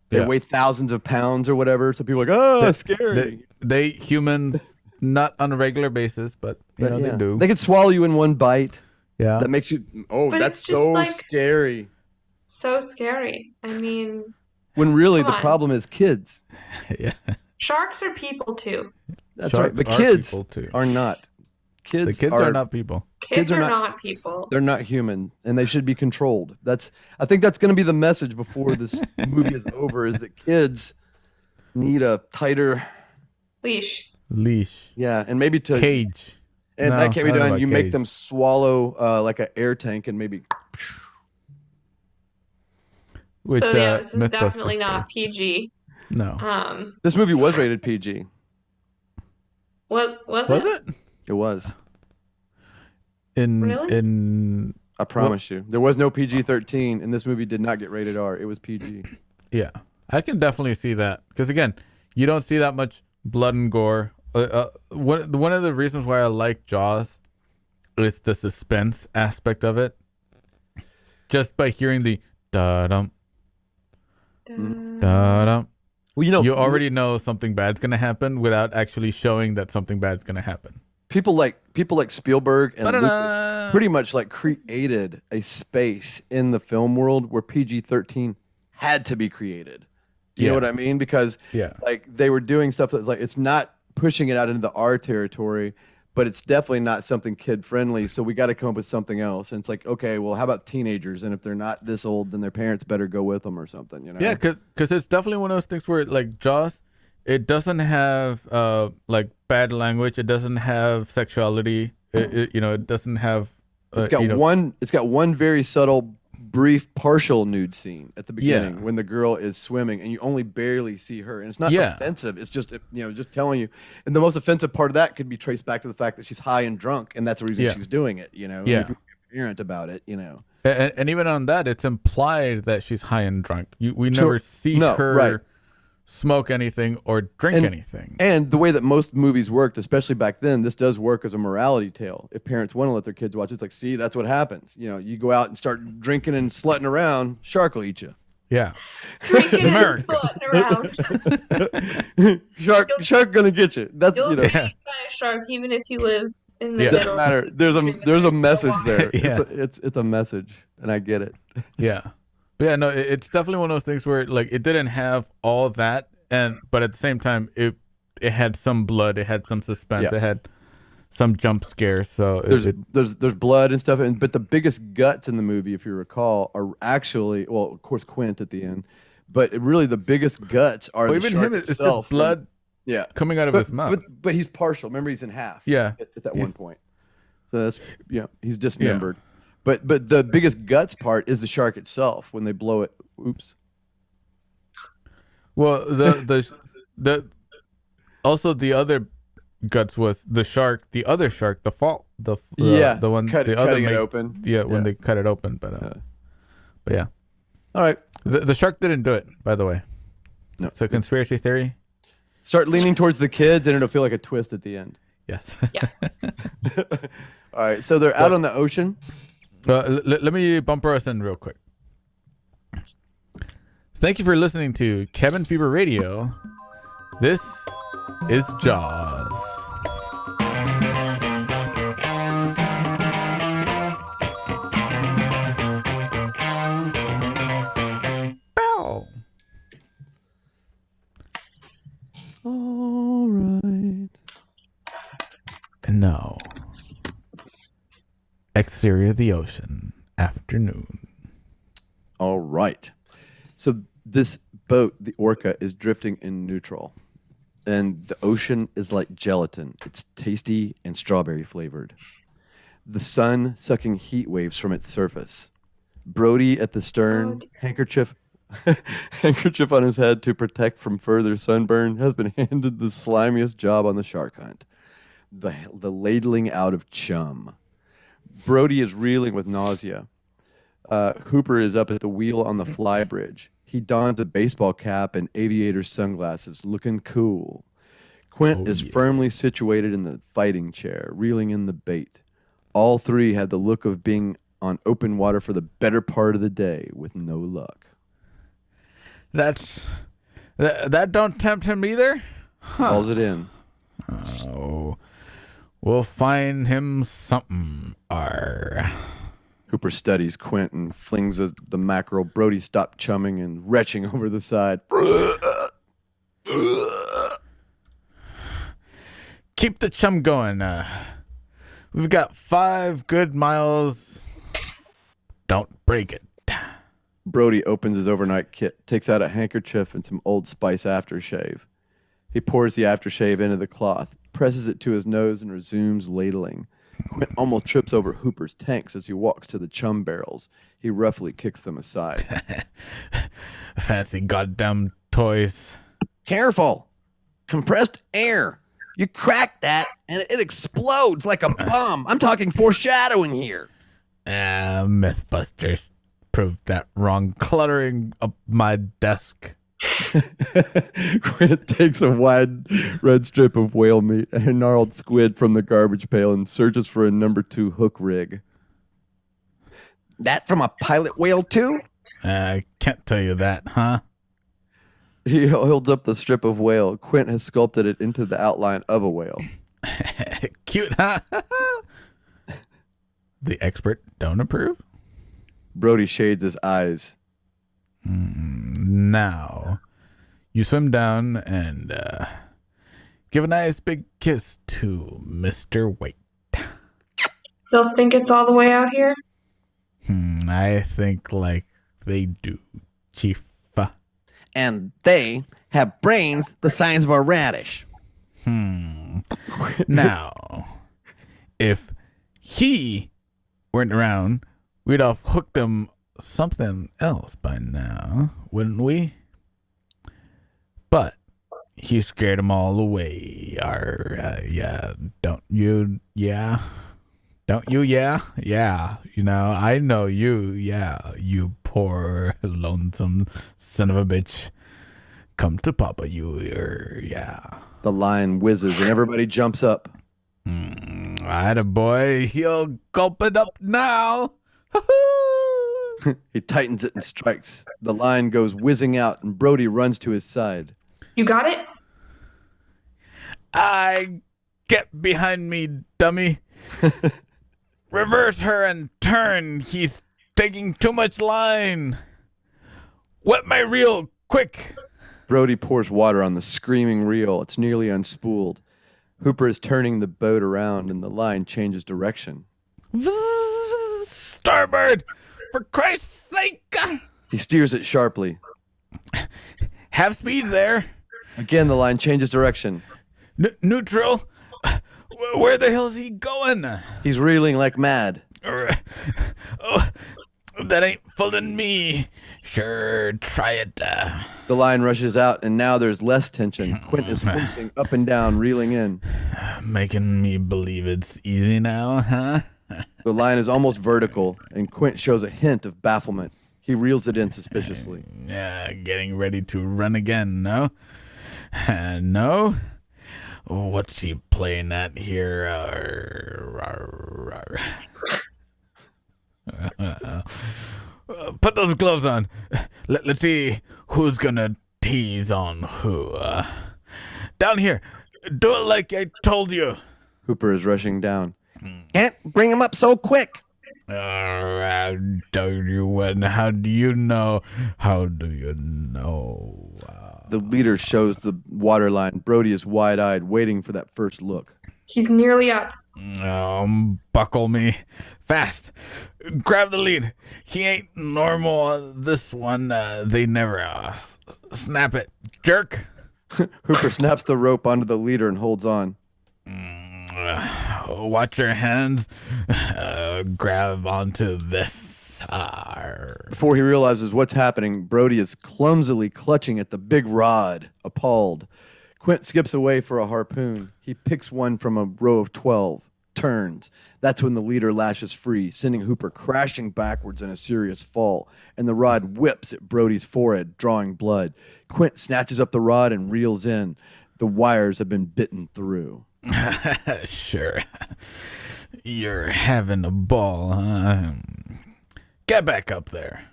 They Yeah. weigh thousands of pounds or whatever. So people are like, oh, that's scary. They humans not on a regular basis, but you know Yeah. they do. They could swallow you in one bite. Yeah. That makes you. Oh, But that's it's just so like- scary. So scary. I mean, When really Come the on. problem is kids. Yeah. sharks are people too. That's Sharks right. But are kids people too. are not. The Kids, kids are not people. Kids are are not- not people. They're not human, and they should be controlled. I think that's going to be the message before this movie is over. Is that kids need a tighter, Leash. Leash. yeah, and maybe to Cage. and No, that can't be I don't know done. about You make cage. them swallow like an air tank, and maybe. Which, so yeah, this is Mythbusters definitely not did. PG. No. This movie was rated PG. What was Was it? it? It was. Really? In I promise you, there was no PG-13, and this movie did not get rated R. It was PG. yeah, I can definitely see that because again, you don't see that much blood and gore. One of the reasons why I like Jaws is the suspense aspect of it. Just by hearing the da dum da dum, Well, you already know something bad's gonna happen without actually showing that something bad's gonna happen. people like Spielberg and Lucas Ba-da-da. pretty much like created a space in the film world where PG-13 had to be created. Do you know Yeah. what I mean? Because Yeah. like they were doing stuff that's like it's not pushing it out into the R territory, but it's definitely not something kid friendly. So we got to come up with something else. And it's like, okay, well, how about teenagers? And if they're not this old, then their parents better go with them or something, you know? Yeah, because it's definitely one of those things where like Jaws, it doesn't have like bad language. It doesn't have sexuality. It doesn't have. It's got one very subtle, brief, partial nude scene at the beginning when the girl is swimming, and you only barely see her, and it's not offensive. It's just just telling you. And the most offensive part of that could be traced back to the fact that she's high and drunk, and that's the reason she's doing it. You know, yeah. If you're ignorant about it, you know. And even on that, it's implied that she's high and drunk. We never see her smoke anything or drink anything. And the way that most movies worked, especially back then, this does work as a morality tale. If parents want to let their kids watch it, it's like, see, that's what happens. You know, you go out and start drinking and slutting around, shark will eat you. Yeah. Drinking and slutting around. Shark gonna get you. That's You'll be eaten by a shark even if you live in the middle. Doesn't matter. There's a message there. It's a message, and I get it. Yeah. But yeah, no, it's definitely one of those things where like it didn't have all that, but at the same time it had some blood, it had some suspense, it had some jump scares. So there's blood and stuff, but the biggest guts in the movie, if you recall, are actually of course Quint at the end, but really the biggest guts are the shark itself. It's just blood, coming out of his mouth. But he's partial. Remember, he's in half. Yeah, at that one point. So that's he's dismembered. Yeah. But the biggest guts part is the shark itself when they blow it. Oops. Well, the also the other guts was the shark, the other shark, the one cutting it open. Yeah, when they cut it open, but yeah. All right. The shark didn't do it, by the way. No. So conspiracy theory. Start leaning towards the kids, and it'll feel like a twist at the end. Yes. Yeah. All right. So they're out on the ocean. Let me bumper us in real quick. Thank you for listening to Cabin Fever Radio. This is Jaws. Bow. All right. And now, exterior of the ocean, afternoon. All right. So this boat, the Orca, is drifting in neutral. And the ocean is like gelatin. It's tasty and strawberry flavored. The sun sucking heat waves from its surface. Brody at the stern, handkerchief on his head to protect from further sunburn, has been handed the slimiest job on the shark hunt. The ladling out of chum. Brody is reeling with nausea. Hooper is up at the wheel on the fly bridge. He dons a baseball cap and aviator sunglasses, looking cool. Quint is firmly situated in the fighting chair, reeling in the bait. All three had the look of being on open water for the better part of the day, with no luck. That don't tempt him either? Calls it in. Oh, we'll find him something. Hooper studies Quint and flings the mackerel. Brody stopped chumming and retching over the side. Keep the chum going. We've got 5 good miles. Don't break it. Brody opens his overnight kit, takes out a handkerchief and some Old Spice aftershave. He pours the aftershave into the cloth, presses it to his nose, and resumes ladling. Quint almost trips over Hooper's tanks as he walks to the chum barrels. He roughly kicks them aside. Fancy goddamn toys. Careful! Compressed air. You crack that, and it explodes like a bomb. I'm talking foreshadowing here. Mythbusters proved that wrong, cluttering up my desk. Quint takes a wide red strip of whale meat and a gnarled squid from the garbage pail and searches for a number 2 hook rig. That from a pilot whale too? I can't tell you that, huh? He holds up the strip of whale. Quint has sculpted it into the outline of a whale. Cute, huh? The expert don't approve? Brody shades his eyes. Now, you swim down and give a nice big kiss to Mr. White. Still think it's all the way out here? I think like they do, Chief. And they have brains the size of a radish. Now, if he weren't around, we'd have hooked him something else by now, wouldn't we? But he scared them all away. Yeah, don't you? Yeah. Don't you? Yeah. Yeah. You know, I know you. Yeah. You poor, lonesome son of a bitch. Come to Papa, yeah. The lion whizzes and everybody jumps up. Attaboy, he'll gulp it up now. He tightens it and strikes. The lion goes whizzing out and Brody runs to his side. You got it? Get behind me, dummy. Reverse her and turn. He's taking too much line. Wet my reel, quick. Brody pours water on the screaming reel. It's nearly unspooled. Hooper is turning the boat around and the line changes direction. Starboard! For Christ's sake! He steers it sharply. Have speed there. Again, the line changes direction. Neutral? Where the hell is he going? He's reeling like mad. Oh, that ain't fooling me. Sure, try it. The line rushes out, and now there's less tension. Quint is horsing up and down, reeling in. Making me believe it's easy now, huh? The line is almost vertical, and Quint shows a hint of bafflement. He reels it in suspiciously. Yeah, getting ready to run again, no? No? What's he playing at here? Put those gloves on. Let's see who's gonna tease on who. Down here. Do it like I told you. Hooper is rushing down. Can't bring him up so quick. Don't you? And how do you know? How do you know? The leader shows the water line. Brody is wide-eyed, waiting for that first look. He's nearly up. Buckle me. Fast. Grab the lead. He ain't normal on this one. They never snap it. Jerk. Hooper snaps the rope onto the leader and holds on. Watch your hands. Grab onto this. Before he realizes what's happening, Brody is clumsily clutching at the big rod, appalled. Quint skips away for a harpoon. He picks one from a row of 12, turns. That's when the leader lashes free, sending Hooper crashing backwards in a serious fall, and the rod whips at Brody's forehead, drawing blood. Quint snatches up the rod and reels in. The wires have been bitten through. Sure. You're having a ball, huh? Get back up there.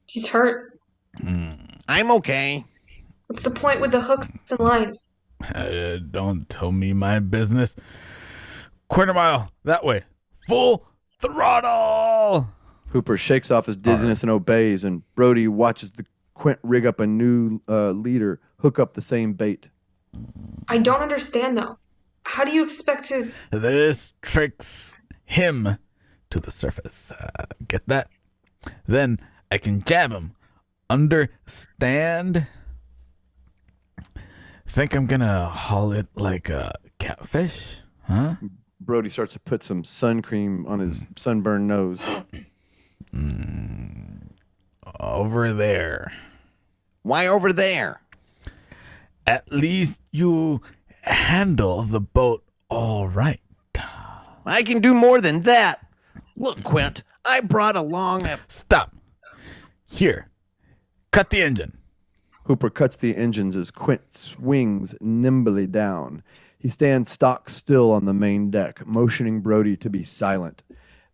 He's hurt. I'm okay. What's the point with the hooks and lines? Don't tell me my business. Quarter mile, that way. Full throttle! Hooper shakes off his dizziness and obeys, and Brody watches the Quint rig up a new leader, hook up the same bait. I don't understand, though. How do you expect to... This tricks him to the surface. Get that? Then I can jab him. Understand? Think I'm gonna haul it like a catfish? Huh? Brody starts to put some sun cream on his sunburned nose. Over there. Why over there? At least you handle the boat all right. I can do more than that. Look, Quint, I brought along a... Stop. Here. Cut the engine. Hooper cuts the engines as Quint swings nimbly down. He stands stock still on the main deck, motioning Brody to be silent.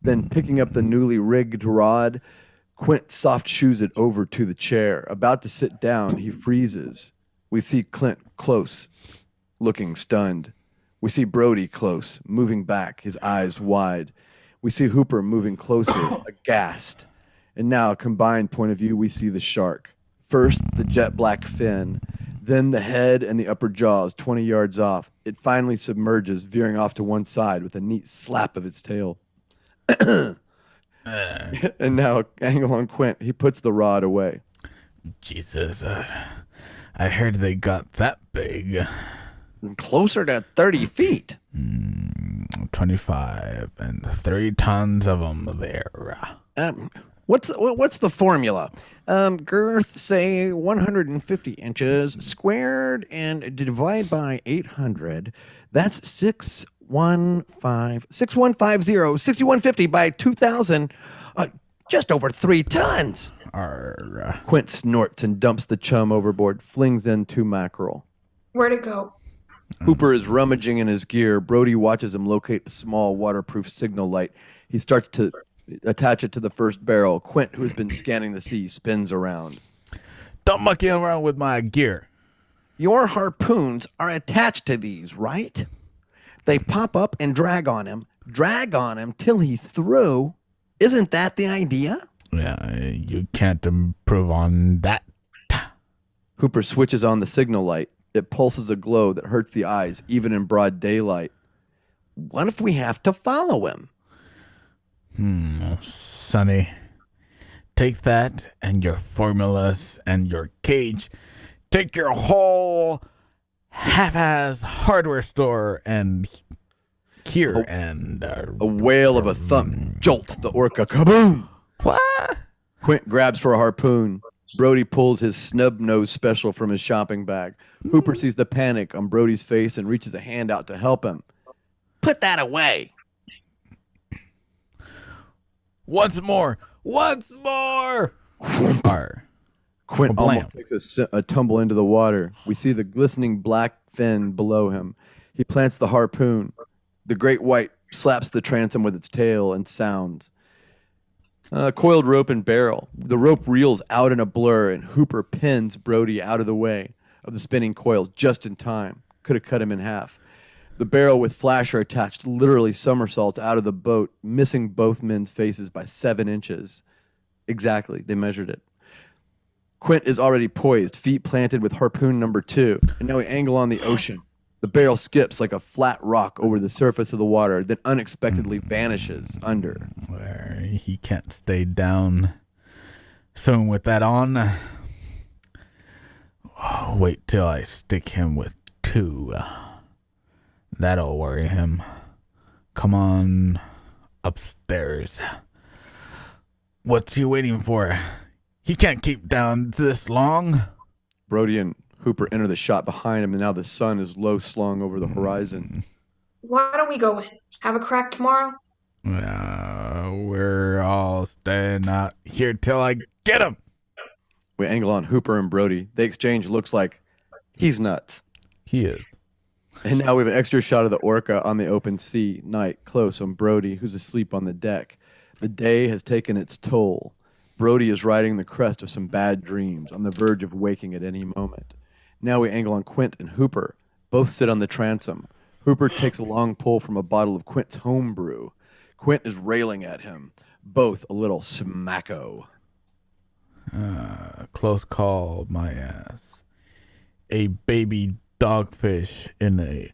Then, picking up the newly rigged rod, Quint soft shoes it over to the chair. About to sit down, he freezes. We see Clint close, looking stunned. We see Brody close, moving back, his eyes wide. We see Hooper moving closer, aghast. And now, combined point of view, we see the shark. First, the jet black fin, then the head and the upper jaws 20 yards off, It finally submerges, veering off to one side with a neat slap of its tail. And now, angle on Quint, he puts the rod away. Jesus, I heard they got that big. Closer to 30 feet. 25 and 3 tons of them there. What's the formula? Girth, say 150 inches squared and divide by 800. That's 6150 by 2000. Just over 3 tons. Quint snorts and dumps the chum overboard, flings in 2 mackerel. Where'd it go? Hooper is rummaging in his gear. Brody watches him locate a small waterproof signal light. He starts to attach it to the first barrel. Quint, who has been scanning the sea, spins around. Don't monkey around with my gear. Your harpoons are attached to these, right? They pop up and drag on him till he's through. Isn't that the idea? Yeah, you can't improve on that. Hooper switches on the signal light. It pulses a glow that hurts the eyes, even in broad daylight. What if we have to follow him? Sonny, take that and your formulas and your cage. Take your whole half-ass hardware store and here and... A wail of a thump jolts the orca. Kaboom! What? Quint grabs for a harpoon. Brody pulls his snub nose special from his shopping bag. Hooper sees the panic on Brody's face and reaches a hand out to help him. Put that away. Once more! Quint almost takes a tumble into the water. We see the glistening black fin below him. He plants the harpoon. The great white slaps the transom with its tail and sounds. Coiled rope and barrel. The rope reels out in a blur, and Hooper pins Brody out of the way of the spinning coils just in time. Could have cut him in half. The barrel with flasher attached literally somersaults out of the boat, missing both men's faces by 7 inches. Exactly, they measured it. Quint is already poised, feet planted with harpoon number 2, and now we angle on the ocean. The barrel skips like a flat rock over the surface of the water, then unexpectedly vanishes under. Where he can't stay down. Soon with that on. Wait till I stick him with 2. That'll worry him. Come on upstairs. What's he waiting for? He can't keep down this long. Brody and Hooper enter the shot behind him, and now the sun is low slung over the horizon. Why don't we go in? Have a crack tomorrow? We're all staying out here till I get him. We angle on Hooper and Brody. They exchange looks like he's nuts. He is. And now we have an extra shot of the orca on the open sea, night, close on Brody, who's asleep on the deck. The day has taken its toll. Brody is riding the crest of some bad dreams, on the verge of waking at any moment. Now we angle on Quint and Hooper. Both sit on the transom. Hooper takes a long pull from a bottle of Quint's home brew. Quint is railing at him, both a little smacko. Close call, my ass. A baby dogfish in a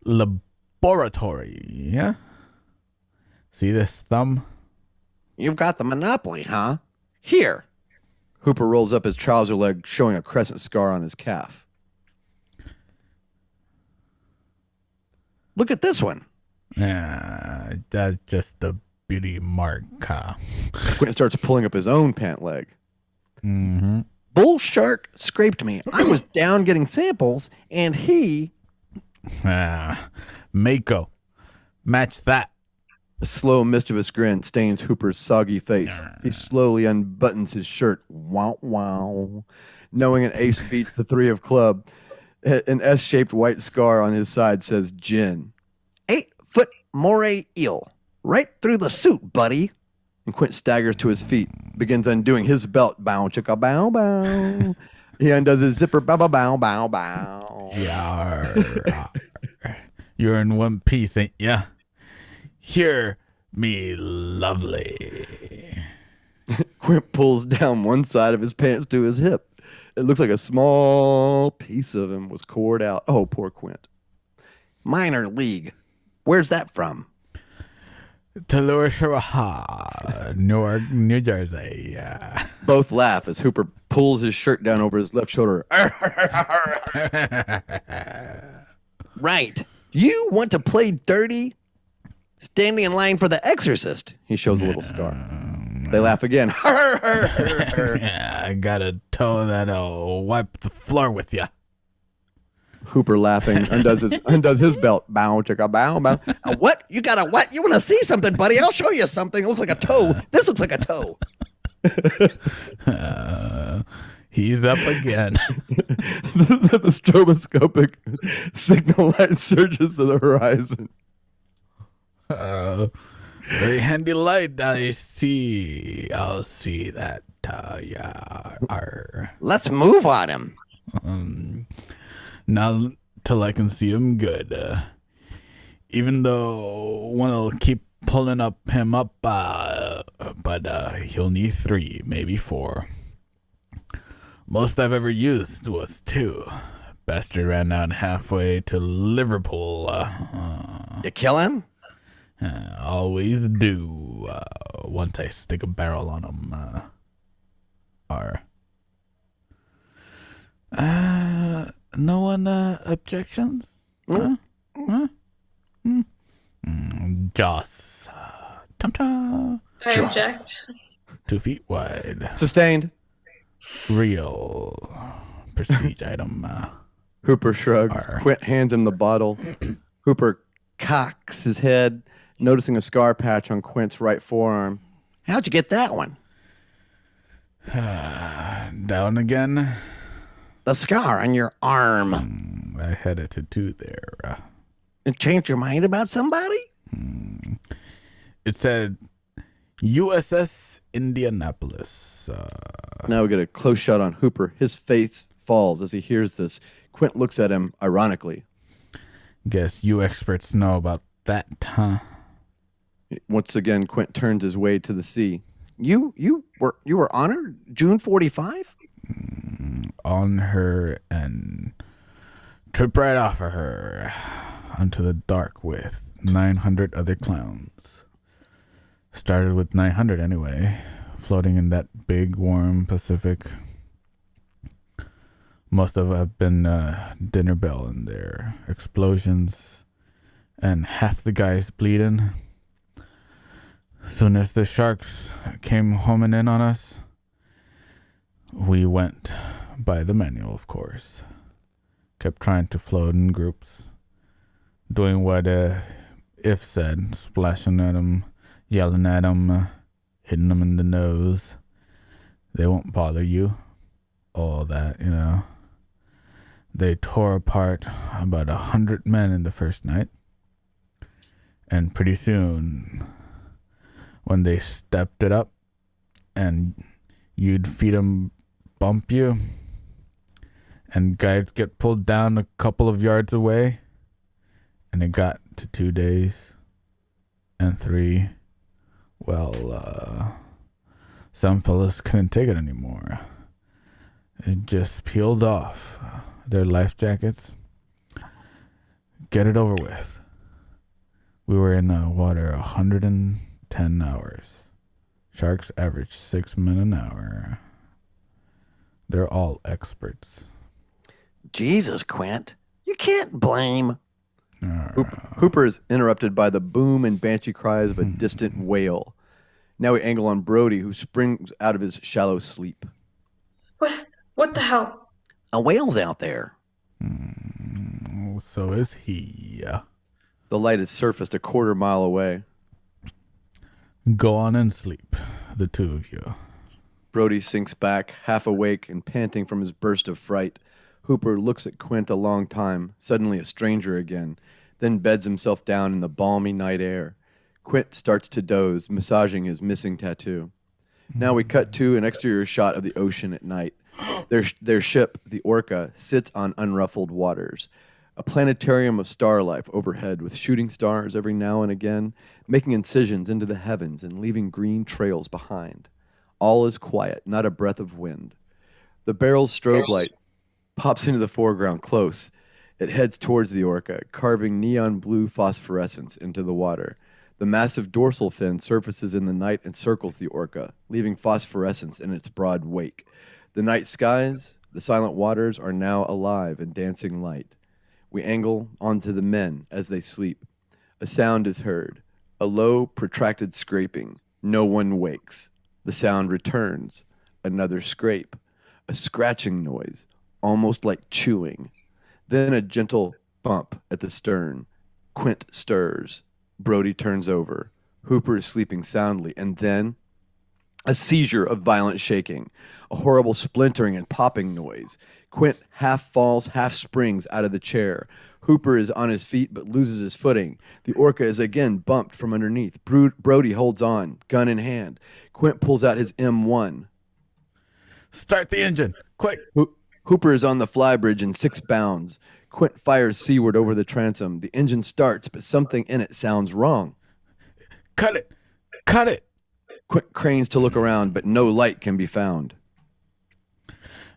laboratory, yeah? See this thumb? You've got the monopoly, huh? Here. Hooper rolls up his trouser leg, showing a crescent scar on his calf. Look at this one. That's just the beauty mark. Quint starts pulling up his own pant leg. Mm-hmm. Bull shark scraped me. I was down getting samples, and he... Mako. Match that. A slow, mischievous grin stains Hooper's soggy face. He slowly unbuttons his shirt. Wow, wow. Knowing an ace beats the 3 of club, an S-shaped white scar on his side says gin. 8-foot moray eel. Right through the suit, buddy. And Quint staggers to his feet, begins undoing his belt. Bow, chicka, bow, bow. He undoes his zipper. Bow, bow, bow, bow, bow. Yeah. You're in one piece, ain't ya? Hear me lovely. Quint pulls down one side of his pants to his hip. It looks like a small piece of him was cored out. Oh, poor Quint. Minor league. Where's that from? Tulsa, Newark, New Jersey. Both laugh as Hooper pulls his shirt down over his left shoulder. Right. You want to play dirty? Standing in line for The Exorcist. He shows a little scar. They laugh again. Yeah, I got a toe that'll wipe the floor with you. Hooper, laughing, undoes his belt. Bow, chicka, bow, bow. A what? You got a what? You want to see something, buddy? I'll show you something. It looks like a toe. This looks like a toe. He's up again. The stroboscopic signal light surges to the horizon. Very handy light. I'll see that. Yeah. Let's move on him. Now till I can see him good. Even though one will keep pulling him up, but he'll need 3, maybe 4. Most I've ever used was 2. Bastard ran out halfway to Liverpool. You kill him? Always do. Once I stick a barrel on him. No one objections? Huh? Joss. Tum-tum. I object. 2 feet wide. Sustained. Real prestige item. Hooper shrugs. Quint hands him the bottle. Hooper cocks his head, noticing a scar patch on Quint's right forearm. How'd you get that one? Down again. The scar on your arm. I had a tattoo there. It changed your mind about somebody? It said USS Indianapolis. Now we get a close shot on Hooper. His face falls as he hears this. Quint looks at him ironically. Guess you experts know about that, huh? Once again, Quint turns his way to the sea. You were on her? June 45? On her and trip right off of her onto the dark with 900 other clowns. Started with 900 anyway, floating in that big warm Pacific. Most of have been dinner bell in there, explosions, and half the guys bleeding. Soon as the sharks came homing in on us, we went by the manual, of course. Kept trying to float in groups, doing what If said, splashing at them, yelling at them, hitting them in the nose. They won't bother you. All that, you know. They tore apart about 100 men in the first night. And pretty soon, when they stepped it up and you'd feed them, bump you, and guys get pulled down a couple of yards away, and it got to 2 days and 3. Well, some fellas couldn't take it anymore. It just peeled off their life jackets. Get it over with. We were in the water 110 hours. Sharks average 6 men an hour. They're all experts. Jesus, Quint. You can't blame. Hooper is interrupted by the boom and banshee cries of a distant whale. Now we angle on Brody, who springs out of his shallow sleep. What the hell? A whale's out there. So is he. The light has surfaced a quarter mile away. Go on and sleep, the two of you. Brody sinks back, half awake and panting from his burst of fright. Hooper looks at Quint a long time, suddenly a stranger again, then beds himself down in the balmy night air. Quint starts to doze, massaging his missing tattoo. Now we cut to an exterior shot of the ocean at night. Their ship, the Orca, sits on unruffled waters. A planetarium of star life overhead with shooting stars every now and again, making incisions into the heavens and leaving green trails behind. All is quiet, not a breath of wind. The barrel's strobe light pops into the foreground close, It heads towards the orca, carving neon blue phosphorescence into the water. The massive dorsal fin surfaces in the night and circles the orca, leaving phosphorescence in its broad wake. The night skies, the silent waters are now alive in dancing light. We angle onto the men as they sleep. A sound is heard, a low, protracted scraping. No one wakes. The sound returns. Another scrape, a scratching noise, almost like chewing. Then a gentle bump at the stern. Quint stirs. Brody turns over. Hooper is sleeping soundly, and then a seizure of violent shaking, a horrible splintering and popping noise. Quint half falls, half springs out of the chair. Hooper is on his feet but loses his footing. The orca is again bumped from underneath. Brody holds on, gun in hand. Quint pulls out his M1. Start the engine, quick. Hooper is on the flybridge in 6 bounds. Quint fires seaward over the transom. The engine starts, but something in it sounds wrong. Cut it, cut it. Quint cranes to look around, but no light can be found.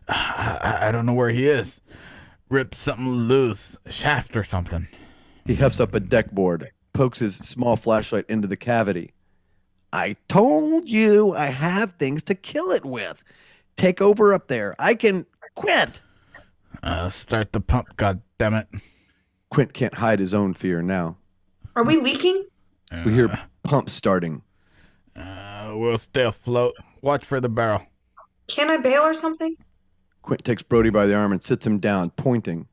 I don't know where he is. Ripped something loose, a shaft or something. He hefts up a deck board, pokes his small flashlight into the cavity. I told you I have things to kill it with. Take over up there. I can quit. Start the pump, goddammit. Quint can't hide his own fear now. Are we leaking? We hear pumps starting. We'll stay afloat. Watch for the barrel. Can I bail or something? Quint takes Brody by the arm and sits him down, pointing.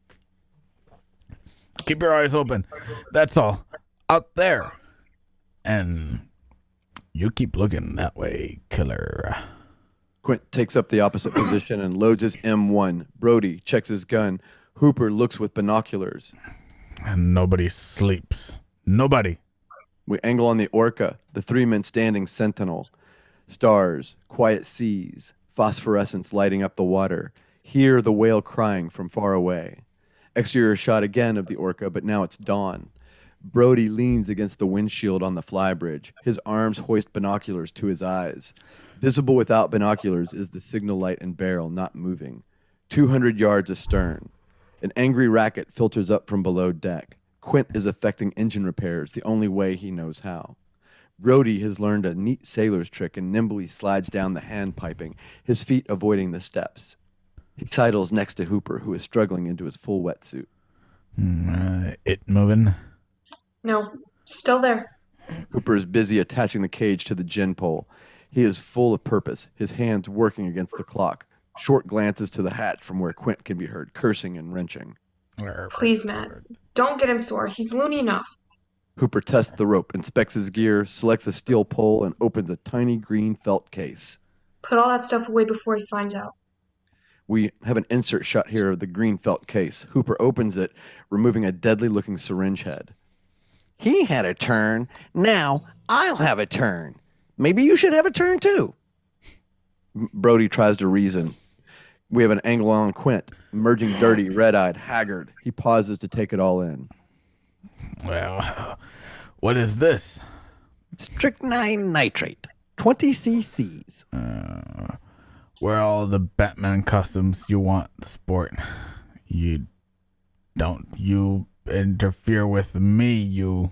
Keep your eyes open. That's all. Out there. And you keep looking that way, killer. Quint takes up the opposite position and loads his M1. Brody checks his gun. Hooper looks with binoculars. And nobody sleeps. Nobody. We angle on the orca, the 3 men standing sentinel. Stars, quiet seas, phosphorescence lighting up the water. Hear the whale crying from far away. Exterior shot again of the orca, but now it's dawn. Brody leans against the windshield on the flybridge. His arms hoist binoculars to his eyes. Visible without binoculars is the signal light and barrel not moving. 200 yards astern. An angry racket filters up from below deck. Quint is effecting engine repairs the only way he knows how. Brody has learned a neat sailor's trick and nimbly slides down the hand piping, his feet avoiding the steps. He sidles next to Hooper, who is struggling into his full wetsuit. It moving? No, still there. Hooper is busy attaching the cage to the gin pole. He is full of purpose, his hands working against the clock. Short glances to the hatch from where Quint can be heard cursing and wrenching. Please, Matt, don't get him sore. He's loony enough. Hooper tests the rope, inspects his gear, selects a steel pole, and opens a tiny green felt case. Put all that stuff away before he finds out. We have an insert shot here of the green felt case. Hooper opens it, removing a deadly-looking syringe head. He had a turn. Now I'll have a turn. Maybe you should have a turn too. Brody tries to reason. We have an angle on Quint, emerging dirty, red-eyed, haggard. He pauses to take it all in. Well, what is this? Strychnine nitrate, 20 cc's. Where are all the Batman costumes you want, sport? You interfere with me, you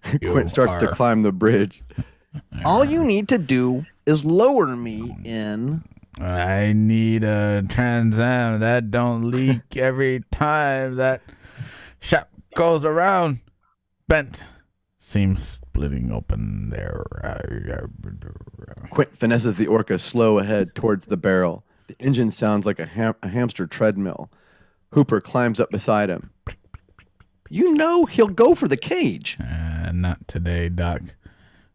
Quint starts to climb the bridge. All you need to do is lower me in. I need a Trans Am that don't leak every time that shop goes around. Bent. Seems splitting open there. Quint finesses the orca slow ahead towards the barrel. The engine sounds like a hamster treadmill. Hooper climbs up beside him. You know he'll go for the cage. Not today, Doc.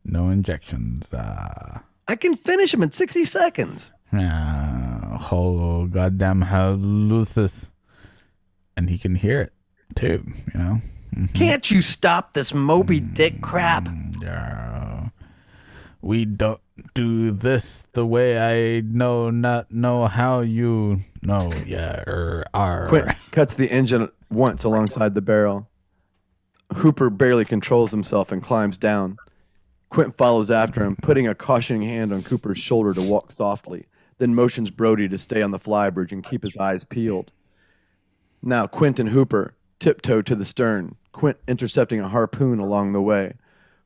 No injections. I can finish him in 60 seconds. Whole goddamn hallucis. And he can hear it, too, you know? Mm-hmm. Can't you stop this Moby Dick crap? We don't do this the way I not know how you know. Quint cuts the engine once alongside the barrel. Hooper barely controls himself and climbs down. Quint follows after him, putting a cautioning hand on Cooper's shoulder to walk softly, then motions Brody to stay on the flybridge and keep his eyes peeled. Now Quint and Hooper, tiptoe to the stern, Quint intercepting a harpoon along the way.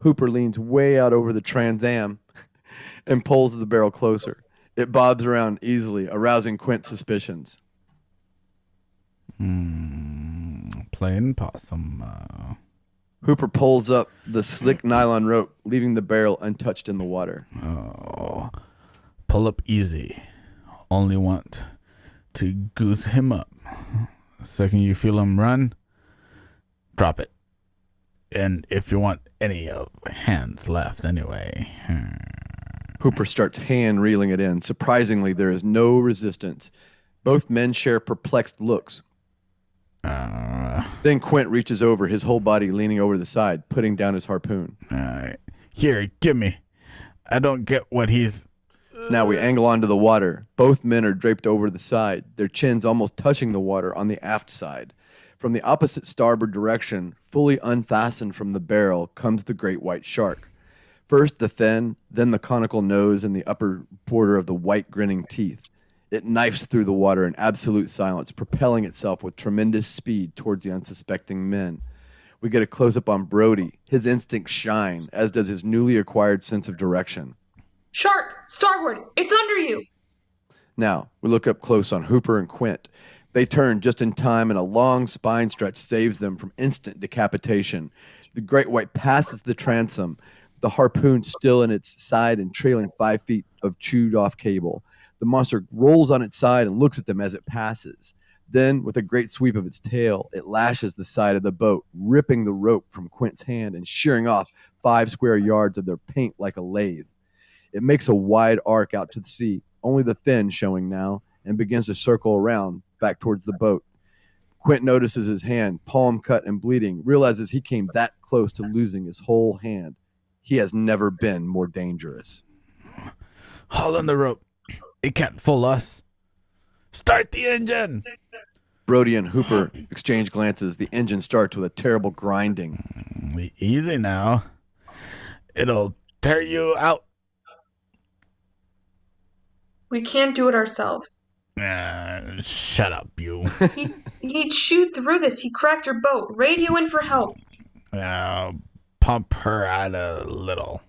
Hooper leans way out over the Trans Am and pulls the barrel closer. It bobs around easily, arousing Quint's suspicions. Playing possum. Hooper pulls up the slick nylon rope, leaving the barrel untouched in the water. Oh, pull up easy. Only want to goose him up. The second you feel him run, drop it. And if you want any hands left anyway. Hooper starts hand reeling it in. Surprisingly, there is no resistance. Both men share perplexed looks. Then Quint reaches over, his whole body leaning over the side, putting down his harpoon. All right. Here, give me. I don't get what he's... Now we angle onto the water. Both men are draped over the side, their chins almost touching the water on the aft side. From the opposite starboard direction, fully unfastened from the barrel, comes the great white shark. First the fin, then the conical nose and the upper border of the white grinning teeth. It knifes through the water in absolute silence, propelling itself with tremendous speed towards the unsuspecting men. We get a close-up on Brody. His instincts shine, as does his newly acquired sense of direction. Shark! Starboard! It's under you! Now, we look up close on Hooper and Quint. They turn just in time, and a long spine stretch saves them from instant decapitation. The great white passes the transom, the harpoon still in its side and trailing 5 feet of chewed-off cable. The monster rolls on its side and looks at them as it passes. Then, with a great sweep of its tail, it lashes the side of the boat, ripping the rope from Quint's hand and shearing off 5 square yards of their paint like a lathe. It makes a wide arc out to the sea, only the fin showing now, and begins to circle around, back towards the boat. Quint notices his hand, palm cut and bleeding, realizes he came that close to losing his whole hand. He has never been more dangerous. Haul on the rope. It can't fool us. Start the engine! Brody and Hooper exchange glances. The engine starts with a terrible grinding. Easy now. It'll tear you out. We can't do it ourselves. Shut up, you. He'd shoot through this. He cracked your boat. Radio in for help. Pump her out a little.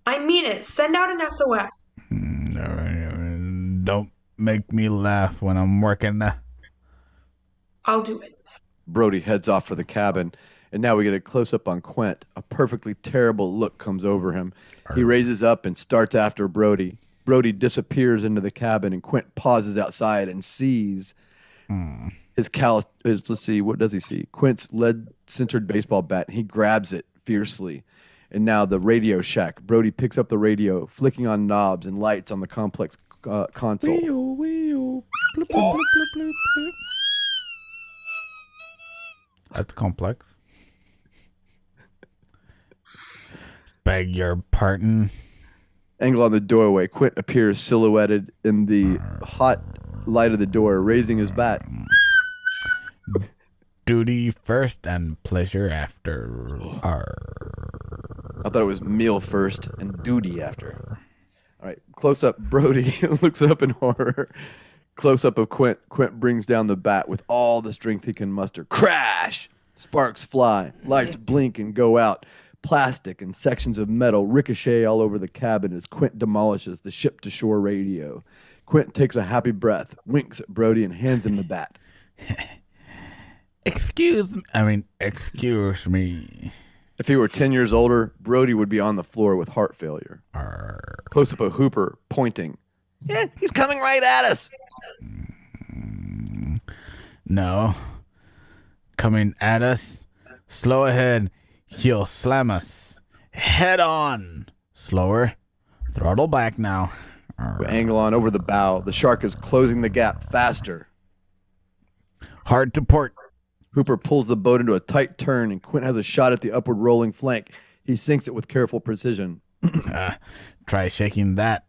I mean it. Send out an SOS. Don't make me laugh when I'm working. I'll do it. Brody heads off for the cabin, and now we get a close-up on Quint. A perfectly terrible look comes over him. He raises up and starts after Brody. Brody disappears into the cabin, and Quint pauses outside and sees his callous... Let's see, what does he see? Quint's lead-sintered baseball bat, and he grabs it fiercely. And now the Radio Shack. Brody picks up the radio, flicking on knobs and lights on the complex console. Bloop, bloop, bloop, bloop, bloop, bloop. That's complex. Beg your pardon. Angle on the doorway. Quint appears silhouetted in the hot light of the door, raising his bat. Duty first and pleasure after. I thought it was meal first and duty after. All right, close up. Brody looks up in horror. Close up of Quint. Quint brings down the bat with all the strength he can muster. Crash! Sparks fly. Lights blink and go out. Plastic and sections of metal ricochet all over the cabin as Quint demolishes the ship-to-shore radio. Quint takes a happy breath, winks at Brody, and hands him the bat. Excuse me. If he were 10 years older, Brody would be on the floor with heart failure. Close up of Hooper, pointing. He's coming right at us. No. Coming at us? Slow ahead. He'll slam us. Head on. Slower. Throttle back now. We angle on over the bow. The shark is closing the gap faster. Hard to port. Hooper pulls the boat into a tight turn, and Quint has a shot at the upward rolling flank. He sinks it with careful precision. Try shaking that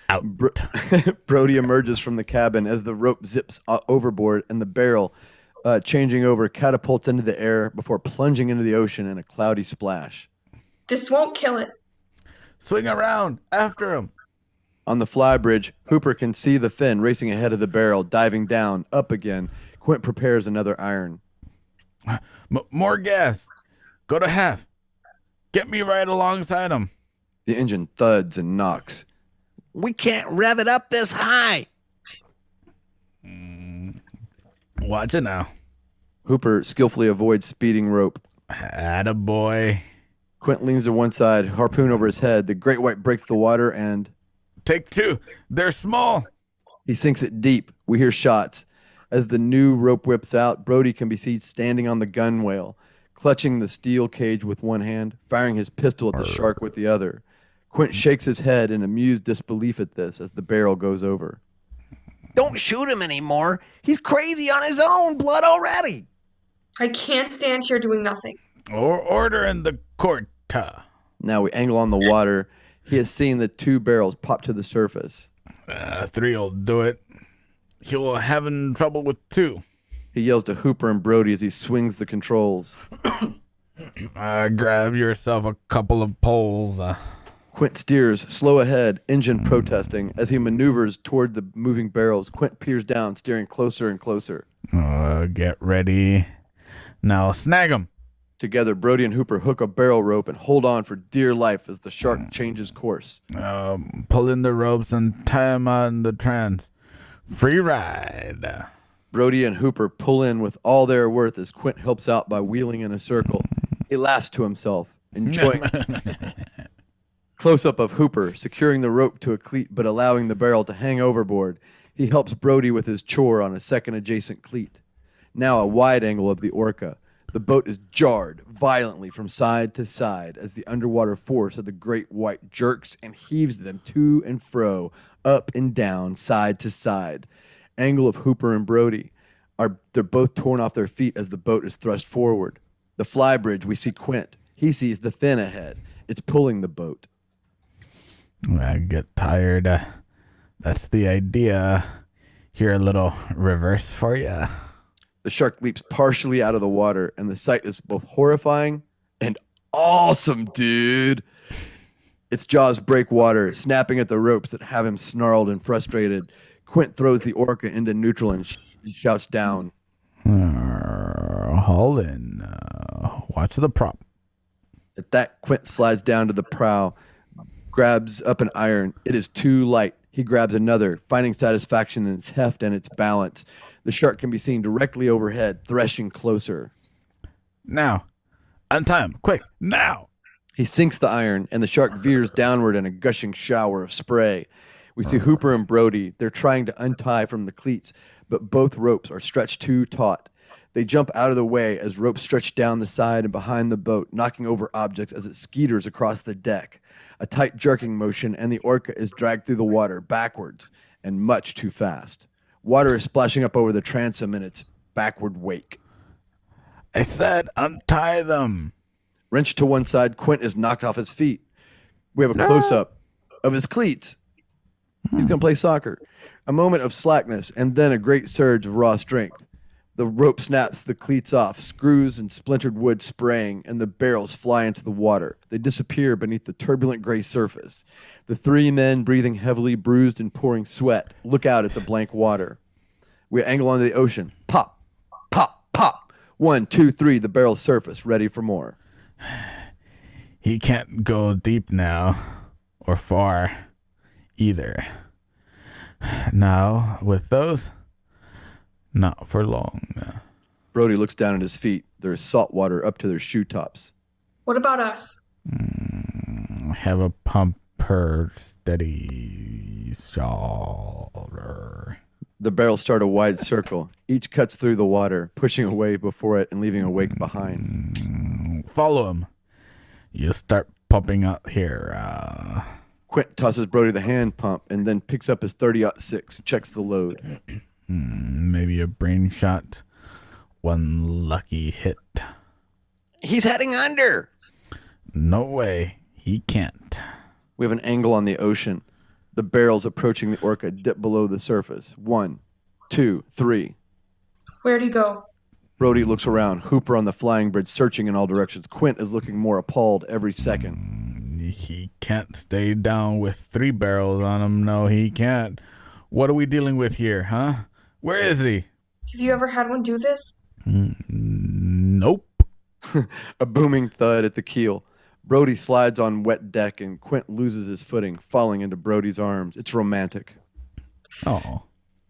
out. Brody emerges from the cabin as the rope zips overboard, and the barrel, changing over, catapults into the air before plunging into the ocean in a cloudy splash. This won't kill it. Swing around. After him. On the flybridge, Hooper can see the fin racing ahead of the barrel, diving down, up again. Quint prepares another iron. More gas. Go to half. Get me right alongside him. The engine thuds and knocks. We can't rev it up this high. Watch it now. Hooper skillfully avoids speeding rope. Attaboy. Quint leans to one side, harpoon over his head. The great white breaks the water and Take two. They're small. he sinks it deep. We hear shots. As the new rope whips out, Brody can be seen standing on the gunwale, clutching the steel cage with one hand, firing his pistol at the shark with the other. Quint shakes his head in amused disbelief at this as the barrel goes over. Don't shoot him anymore. He's crazy on his own blood already. I can't stand here doing nothing. Or order in the court. Now we angle on the water. He has seen the two barrels pop to the surface. 3 will do it. He'll having trouble with 2. He yells to Hooper and Brody as he swings the controls. Grab yourself a couple of poles. Quint steers, slow ahead, engine protesting. As he maneuvers toward the moving barrels, Quint peers down, steering closer and closer. Get ready. Now snag him. Together, Brody and Hooper hook a barrel rope and hold on for dear life as the shark changes course. Pull in the ropes and tie him on the trans. Free ride. Brody and Hooper pull in with all their worth as Quint helps out by wheeling in a circle. He laughs to himself, enjoying close-up of Hooper, securing the rope to a cleat but allowing the barrel to hang overboard. He helps Brody with his chore on a second adjacent cleat. Now a wide angle of the Orca. The boat is jarred violently from side to side as the underwater force of the great white jerks and heaves them to and fro, up and down, side to side. Angle of Hooper and Brody. They're both torn off their feet as the boat is thrust forward. The flybridge, we see Quint. He sees the fin ahead. It's pulling the boat. I get tired. That's the idea. Here, a little reverse for ya. The shark leaps partially out of the water, and the sight is both horrifying and awesome, dude. Its jaws break water, snapping at the ropes that have him snarled and frustrated. Quint throws the Orca into neutral and shouts down. Haul in. Watch the prop. At that, Quint slides down to the prow, grabs up an iron. It is too light. He grabs another, finding satisfaction in its heft and its balance. The shark can be seen directly overhead, threshing closer. Now. Untie him. Quick. Now. He sinks the iron, and the shark veers downward in a gushing shower of spray. We see Hooper and Brody. They're trying to untie from the cleats, but both ropes are stretched too taut. They jump out of the way as ropes stretch down the side and behind the boat, knocking over objects as it skeeters across the deck. A tight jerking motion, and the Orca is dragged through the water backwards and much too fast. Water is splashing up over the transom in its backward wake. I said untie them. Wrenched to one side, Quint is knocked off his feet. We have a close-up of his cleats. He's going to play soccer. A moment of slackness, and then a great surge of raw strength. The rope snaps the cleats off, screws and splintered wood spraying, and the barrels fly into the water. They disappear beneath the turbulent gray surface. The 3 men, breathing heavily, bruised and pouring sweat, look out at the blank water. We angle onto the ocean. Pop, pop, pop. 1, 2, 3, the barrels surface, ready for more. He can't go deep now, or far, either. Now, with those, not for long. Brody looks down at his feet. There is salt water up to their shoe tops. What about us? Have a pumper steady shoulder. The barrels start a wide circle. Each cuts through the water, pushing away before it and leaving a wake behind. Follow him. You start pumping out here. Quint tosses Brody the hand pump and then picks up his 30-06, checks the load. Maybe a brain shot. One lucky hit. He's heading under. No way. He can't. We have an angle on the ocean. The barrels approaching the Orca dip below the surface. 1, 2, 3. Where'd he go? Brody looks around. Hooper on the flying bridge, searching in all directions. Quint is looking more appalled every second. He can't stay down with 3 barrels on him. No, he can't. What are we dealing with here, huh? Where is he? Have you ever had one do this? No. Nope. A booming thud at the keel. Brody slides on wet deck and Quint loses his footing, falling into Brody's arms. It's romantic. Oh.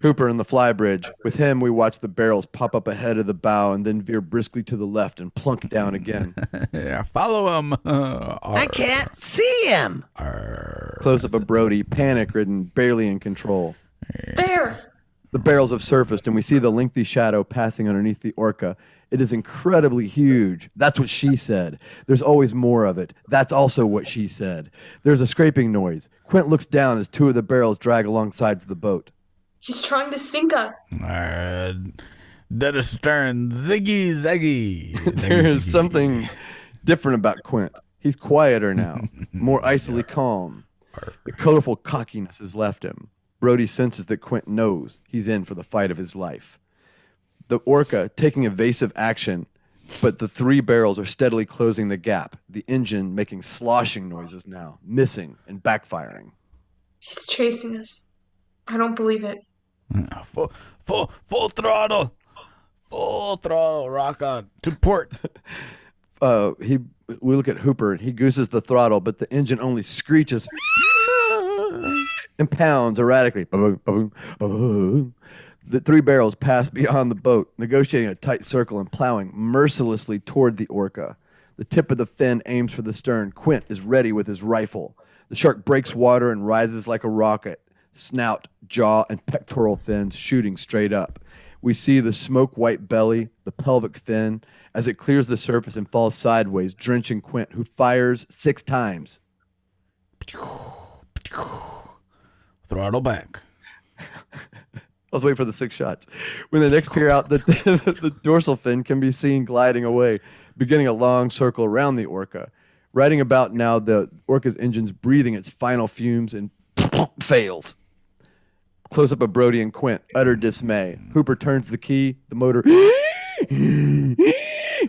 Hooper in the flybridge. With him, we watch the barrels pop up ahead of the bow and then veer briskly to the left and plunk down again. Yeah, follow him. I can't see him. Close up of Brody, panic-ridden, barely in control. There! The barrels have surfaced, and we see the lengthy shadow passing underneath the orca. It is incredibly huge. That's what she said. There's always more of it. That's also what she said. There's a scraping noise. Quint looks down as two of the barrels drag alongside the boat. He's trying to sink us. Dead astern, ziggy, zaggy. There is something different about Quint. He's quieter now, more icily calm. The colorful cockiness has left him. Brody senses that Quint knows he's in for the fight of his life. The orca taking evasive action, but the three barrels are steadily closing the gap, the engine making sloshing noises now, missing and backfiring. He's chasing us. I don't believe it. Full throttle. Full throttle, rock on. To port. We look at Hooper, and he gooses the throttle, but the engine only screeches and pounds erratically. The three barrels pass beyond the boat, negotiating a tight circle and plowing mercilessly toward the orca. The tip of the fin aims for the stern. Quint is ready with his rifle. The shark breaks water and rises like a rocket, snout, jaw, and pectoral fins shooting straight up. We see the smoke-white belly, the pelvic fin, as it clears the surface and falls sideways, drenching Quint, who fires 6 times. Throttle back. I was waiting for the 6 shots. When the next peer out, the dorsal fin can be seen gliding away, beginning a long circle around the orca. Riding about now, the orca's engine's breathing its final fumes and fails. Close up of Brody and Quint, utter dismay. Hooper turns the key, the motor,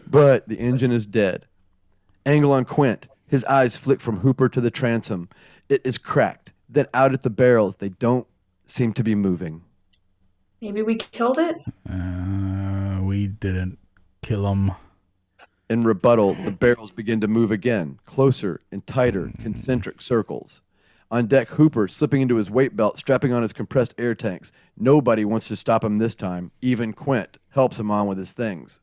but the engine is dead. Angle on Quint. His eyes flick from Hooper to the transom. It is cracked. Then out at the barrels, they don't seem to be moving. Maybe we killed it? We didn't kill him. In rebuttal, the barrels begin to move again, closer and tighter, concentric circles. On deck, Hooper, slipping into his weight belt, strapping on his compressed air tanks. Nobody wants to stop him this time. Even Quint helps him on with his things.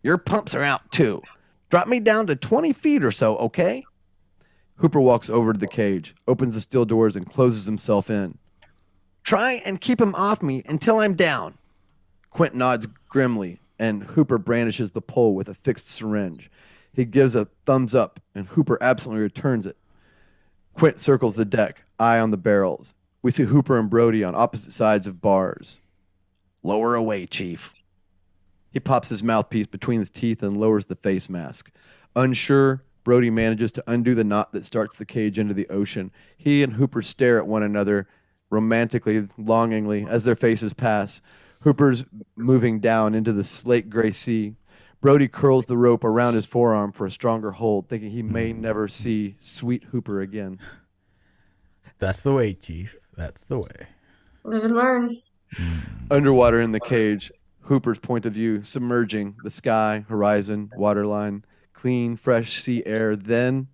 Your pumps are out, too. Drop me down to 20 feet or so, okay? Hooper walks over to the cage, opens the steel doors, and closes himself in. Try and keep him off me until I'm down. Quint nods grimly, and Hooper brandishes the pole with a fixed syringe. He gives a thumbs up, and Hooper absently returns it. Quint circles the deck, eye on the barrels. We see Hooper and Brody on opposite sides of bars. Lower away, Chief. He pops his mouthpiece between his teeth and lowers the face mask. Unsure, Brody manages to undo the knot that starts the cage into the ocean. He and Hooper stare at one another romantically, longingly, as their faces pass. Hooper's moving down into the slate gray sea. Brody curls the rope around his forearm for a stronger hold, thinking he may never see sweet Hooper again. That's the way, Chief. That's the way. Live and learn. Underwater in the cage, Hooper's point of view, submerging, the sky, horizon, waterline, clean, fresh sea air, then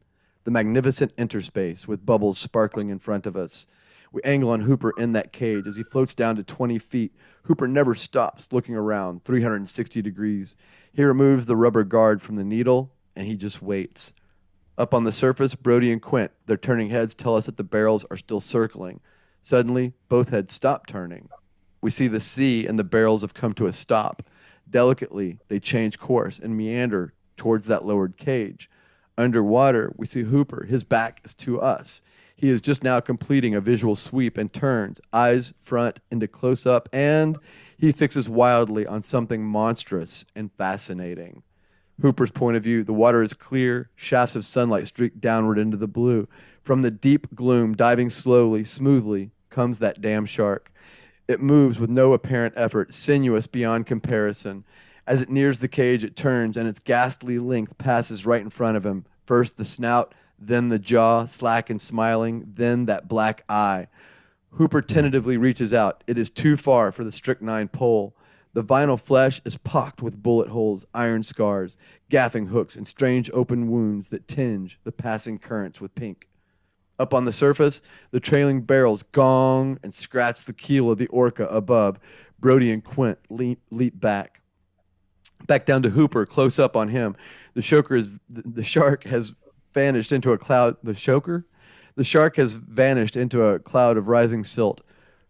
the magnificent interspace with bubbles sparkling in front of us. We angle on Hooper in that cage as he floats down to 20 feet. Hooper never stops looking around, 360 degrees. He removes the rubber guard from the needle, and he just waits. Up on the surface, Brody and Quint, their turning heads tell us that the barrels are still circling. Suddenly, both heads stop turning. We see the sea and the barrels have come to a stop. Delicately, they change course and meander towards that lowered cage. Underwater, we see Hooper. His back is to us. He is just now completing a visual sweep and turns, eyes front into close-up, and he fixes wildly on something monstrous and fascinating. Hooper's point of view, the water is clear, shafts of sunlight streak downward into the blue. From the deep gloom, diving slowly, smoothly, comes that damn shark. It moves with no apparent effort, sinuous beyond comparison. As it nears the cage, it turns, and its ghastly length passes right in front of him. First the snout, then the jaw, slack and smiling, then that black eye. Hooper tentatively reaches out. It is too far for the strychnine pole. The vinyl flesh is pocked with bullet holes, iron scars, gaffing hooks, and strange open wounds that tinge the passing currents with pink. Up on the surface, the trailing barrels gong and scratch the keel of the orca above. Brody and Quint leap back. Back down to Hooper, close up on him. The shark has vanished into a cloud. The shark has vanished into a cloud of rising silt.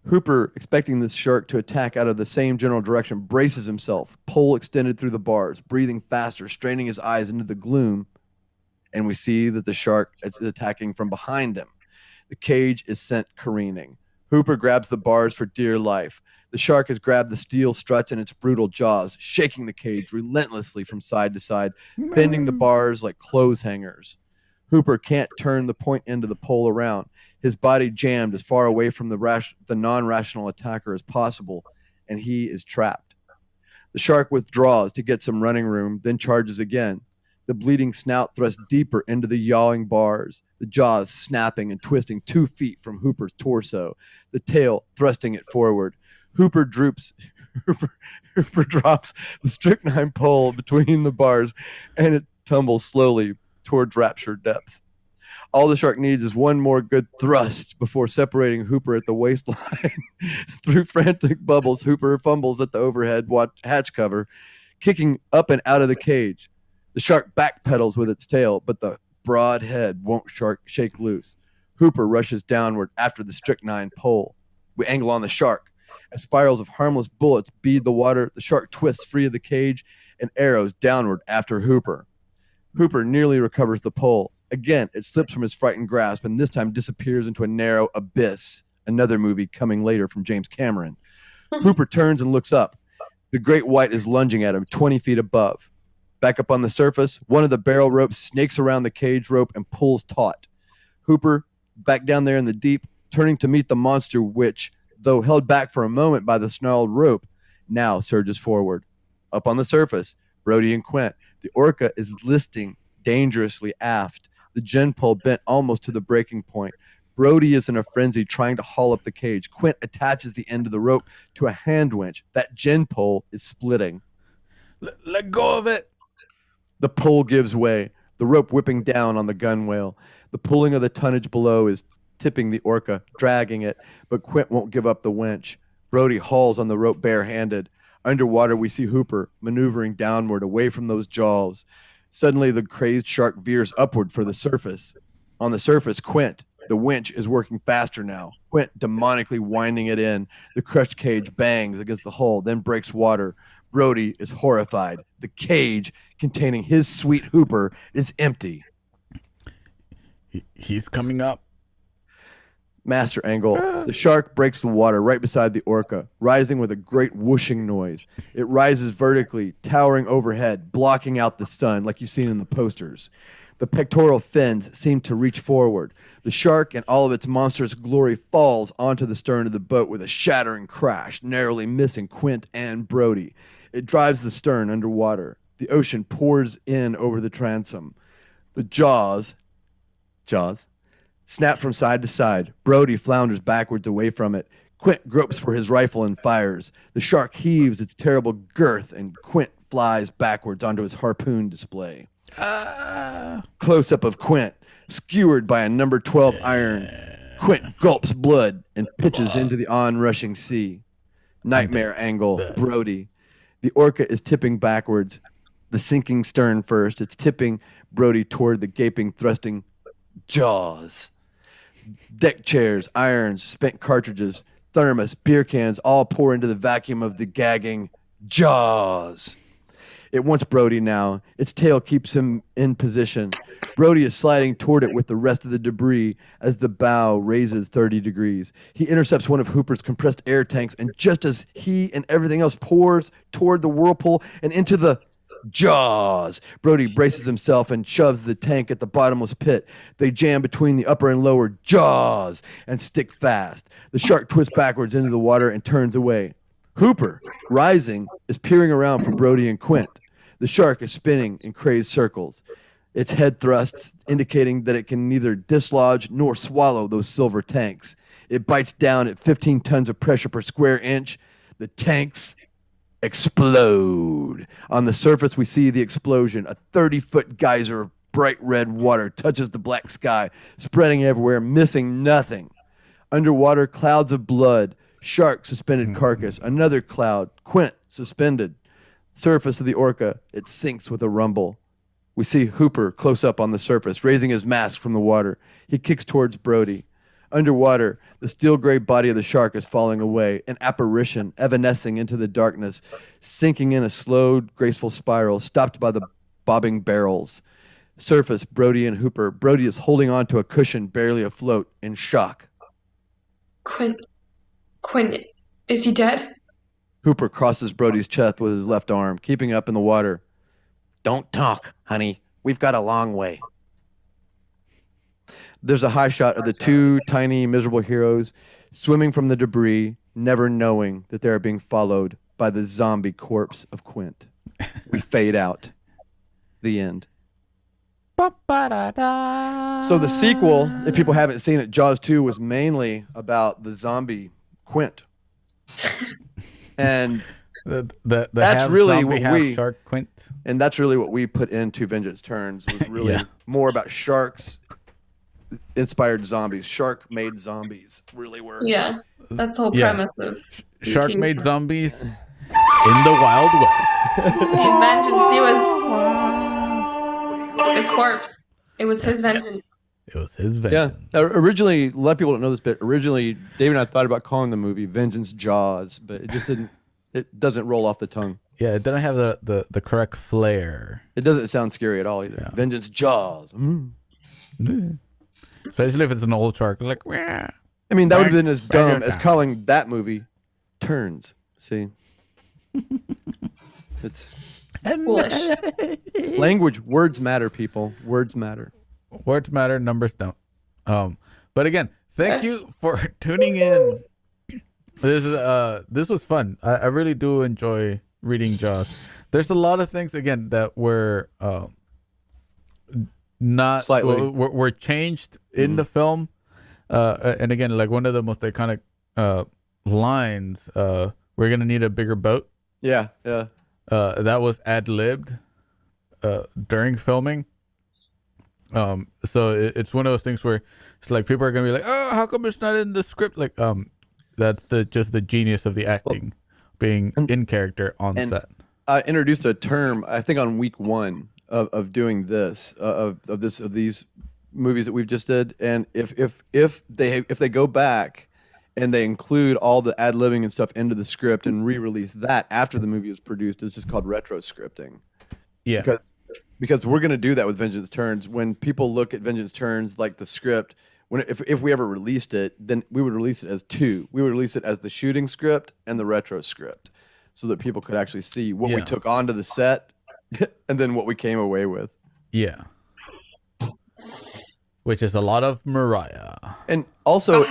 Hooper, expecting this shark to attack out of the same general direction, braces himself, pole extended through the bars, breathing faster, straining his eyes into the gloom, and we see that the shark is attacking from behind him. The cage is sent careening. Hooper grabs the bars for dear life. The shark has grabbed the steel struts in its brutal jaws, shaking the cage relentlessly from side to side, bending the bars like clothes hangers. Hooper can't turn the point end of the pole around. His body jammed as far away from the non-rational attacker as possible, and he is trapped. The shark withdraws to get some running room, then charges again. The bleeding snout thrusts deeper into the yawing bars, the jaws snapping and twisting 2 feet from Hooper's torso, the tail thrusting it forward. Hooper drops the strychnine pole between the bars, and it tumbles slowly towards raptured depth. All the shark needs is one more good thrust before separating Hooper at the waistline. Through frantic bubbles, Hooper fumbles at the overhead hatch cover, kicking up and out of the cage. The shark backpedals with its tail, but the broad head won't shake loose. Hooper rushes downward after the strychnine pole. We angle on the shark. As spirals of harmless bullets bead the water, the shark twists free of the cage and arrows downward after Hooper. Hooper nearly recovers the pole. Again, it slips from his frightened grasp and this time disappears into a narrow abyss, another movie coming later from James Cameron. Hooper turns and looks up. The great white is lunging at him 20 feet above. Back up on the surface, one of the barrel ropes snakes around the cage rope and pulls taut. Hooper, back down there in the deep, turning to meet the monster which, though held back for a moment by the snarled rope, now surges forward. Up on the surface, Brody and Quint. The orca is listing dangerously aft, the gin pole bent almost to the breaking point. Brody is in a frenzy trying to haul up the cage. Quint attaches the end of the rope to a hand winch. That gin pole is splitting. Let go of it. The pole gives way, the rope whipping down on the gunwale. The pulling of the tonnage below is tipping the orca, dragging it, but Quint won't give up the winch. Brody hauls on the rope barehanded. Underwater, we see Hooper maneuvering downward away from those jaws. Suddenly, the crazed shark veers upward for the surface. On the surface, Quint, the winch, is working faster now. Quint demonically winding it in. The crushed cage bangs against the hull, then breaks water. Brody is horrified. The cage containing his sweet Hooper is empty. He's coming up. Master angle. The shark breaks the water right beside the orca, rising with a great whooshing noise. It rises vertically, towering overhead, blocking out the sun like you've seen in the posters. The pectoral fins seem to reach forward. The shark in all of its monstrous glory falls onto the stern of the boat with a shattering crash, narrowly missing Quint and Brody. It drives the stern underwater. The ocean pours in over the transom. The jaws snap from side to side. Brody flounders backwards away from it. Quint gropes for his rifle and fires. The shark heaves its terrible girth, and Quint flies backwards onto his harpoon display. Close up of Quint, skewered by a number 12 iron. Quint gulps blood and pitches into the onrushing sea. Nightmare angle, Brody. The orca is tipping backwards. The sinking stern first. It's tipping Brody toward the gaping, thrusting jaws. Deck chairs, irons, spent cartridges, thermos, beer cans all pour into the vacuum of the gagging jaws. It wants Brody now. Its tail keeps him in position. Brody is sliding toward it with the rest of the debris as the bow raises 30 degrees. He intercepts one of Hooper's compressed air tanks, and just as he and everything else pours toward the whirlpool and into the jaws, Brody braces himself and shoves the tank at the bottomless pit. They jam between the upper and lower jaws and stick fast. The shark twists backwards into the water and turns away. Hooper, rising, is peering around for Brody and Quint. The shark is spinning in crazed circles. Its head thrusts, indicating that it can neither dislodge nor swallow those silver tanks. It bites down at 15 tons of pressure per square inch. The tanks explode. On the surface, we see the explosion. A 30-foot geyser of bright red water touches the black sky, spreading everywhere, missing nothing. Underwater, clouds of blood. Shark suspended carcass. Another cloud. Quint suspended. Surface of the orca. It sinks with a rumble. We see Hooper close up on the surface, raising his mask from the water. He kicks towards Brody. Underwater, the steel gray body of the shark is falling away, an apparition evanescing into the darkness, sinking in a slow, graceful spiral, stopped by the bobbing barrels. Surface, Brody and Hooper. Brody is holding on to a cushion, barely afloat, in shock. Quinn, is he dead? Hooper crosses Brody's chest with his left arm, keeping up in the water. Don't talk, honey. We've got a long way. There's a high shot of the two tiny, miserable heroes swimming from the debris, never knowing that they are being followed by the zombie corpse of Quint. We fade out. The end. So the sequel, if people haven't seen it, Jaws 2 was mainly about the zombie Quint. And that's really what we shark Quint. And that's really what we put into Vengeance Turns, was really more about sharks inspired zombies. Shark made zombies really were. Yeah, that's the whole premise of shark made zombies in the Wild West. The vengeance. He was the corpse. It was his vengeance. It was his vengeance. Yeah. Originally, a lot of people don't know this, but originally Dave and I thought about calling the movie Vengeance Jaws, but it just didn't. It doesn't roll off the tongue. Yeah, it didn't have the correct flair. It doesn't sound scary at all either. Yeah. Vengeance Jaws. Especially if it's an old shark. Like, I mean, that would have been as dumb as calling that movie Turns. See? It's Foolish. language. Words matter, people. Words matter. Words matter, numbers don't. But again, thank you for tuning in. This was fun. I really do enjoy reading Jaws. There's a lot of things again that were not Slightly. were changed in the film. And again, like one of the most iconic lines, we're gonna need a bigger boat. Yeah, yeah. That was ad-libbed during filming. So it's one of those things where it's like people are gonna be like, oh, how come it's not in the script? Like, that's just the genius of the acting, being in character on set. I introduced a term, I think, on week 1 of doing this, of these movies that we've just did. And if they go back and they include all the ad-libbing and stuff into the script and re-release that after the movie is produced, it's just called retro-scripting. Yeah. Because we're going to do that with Vengeance Turns. When people look at Vengeance Turns, like the script, if we ever released it, then we would release it as 2. We would release it as the shooting script and the retro script, so that people could actually see what we took onto the set and then what we came away with. Yeah. Which is a lot of Moriah. And also,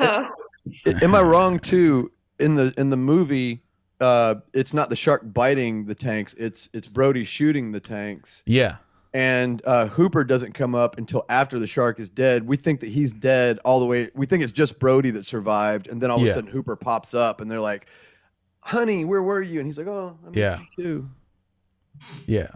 am I wrong too? In the movie, it's not the shark biting the tanks; it's Brody shooting the tanks. Yeah. And Hooper doesn't come up until after the shark is dead. We think that he's dead all the way. We think it's just Brody that survived, and then all of a sudden Hooper pops up, and they're like, "Honey, where were you?" And he's like, "Oh, I missed you too." Yeah.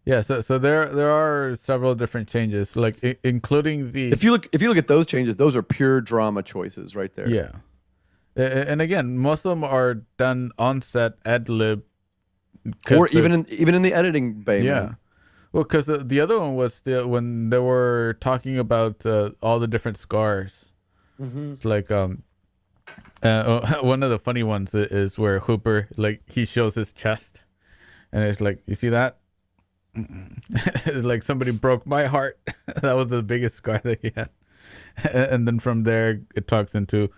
Yeah. So there are several different changes, like including the. If you look at those changes, those are pure drama choices right there. Yeah. And again, most of them are done on set, ad lib, or even in the editing bay. Yeah. Man. Well, because the other one was when they were talking about all the different scars. Mm-hmm. It's like one of the funny ones is where Hooper, like, he shows his chest, and it's like, you see that? It's like somebody broke my heart. That was the biggest scar that he had. And then from there, it talks into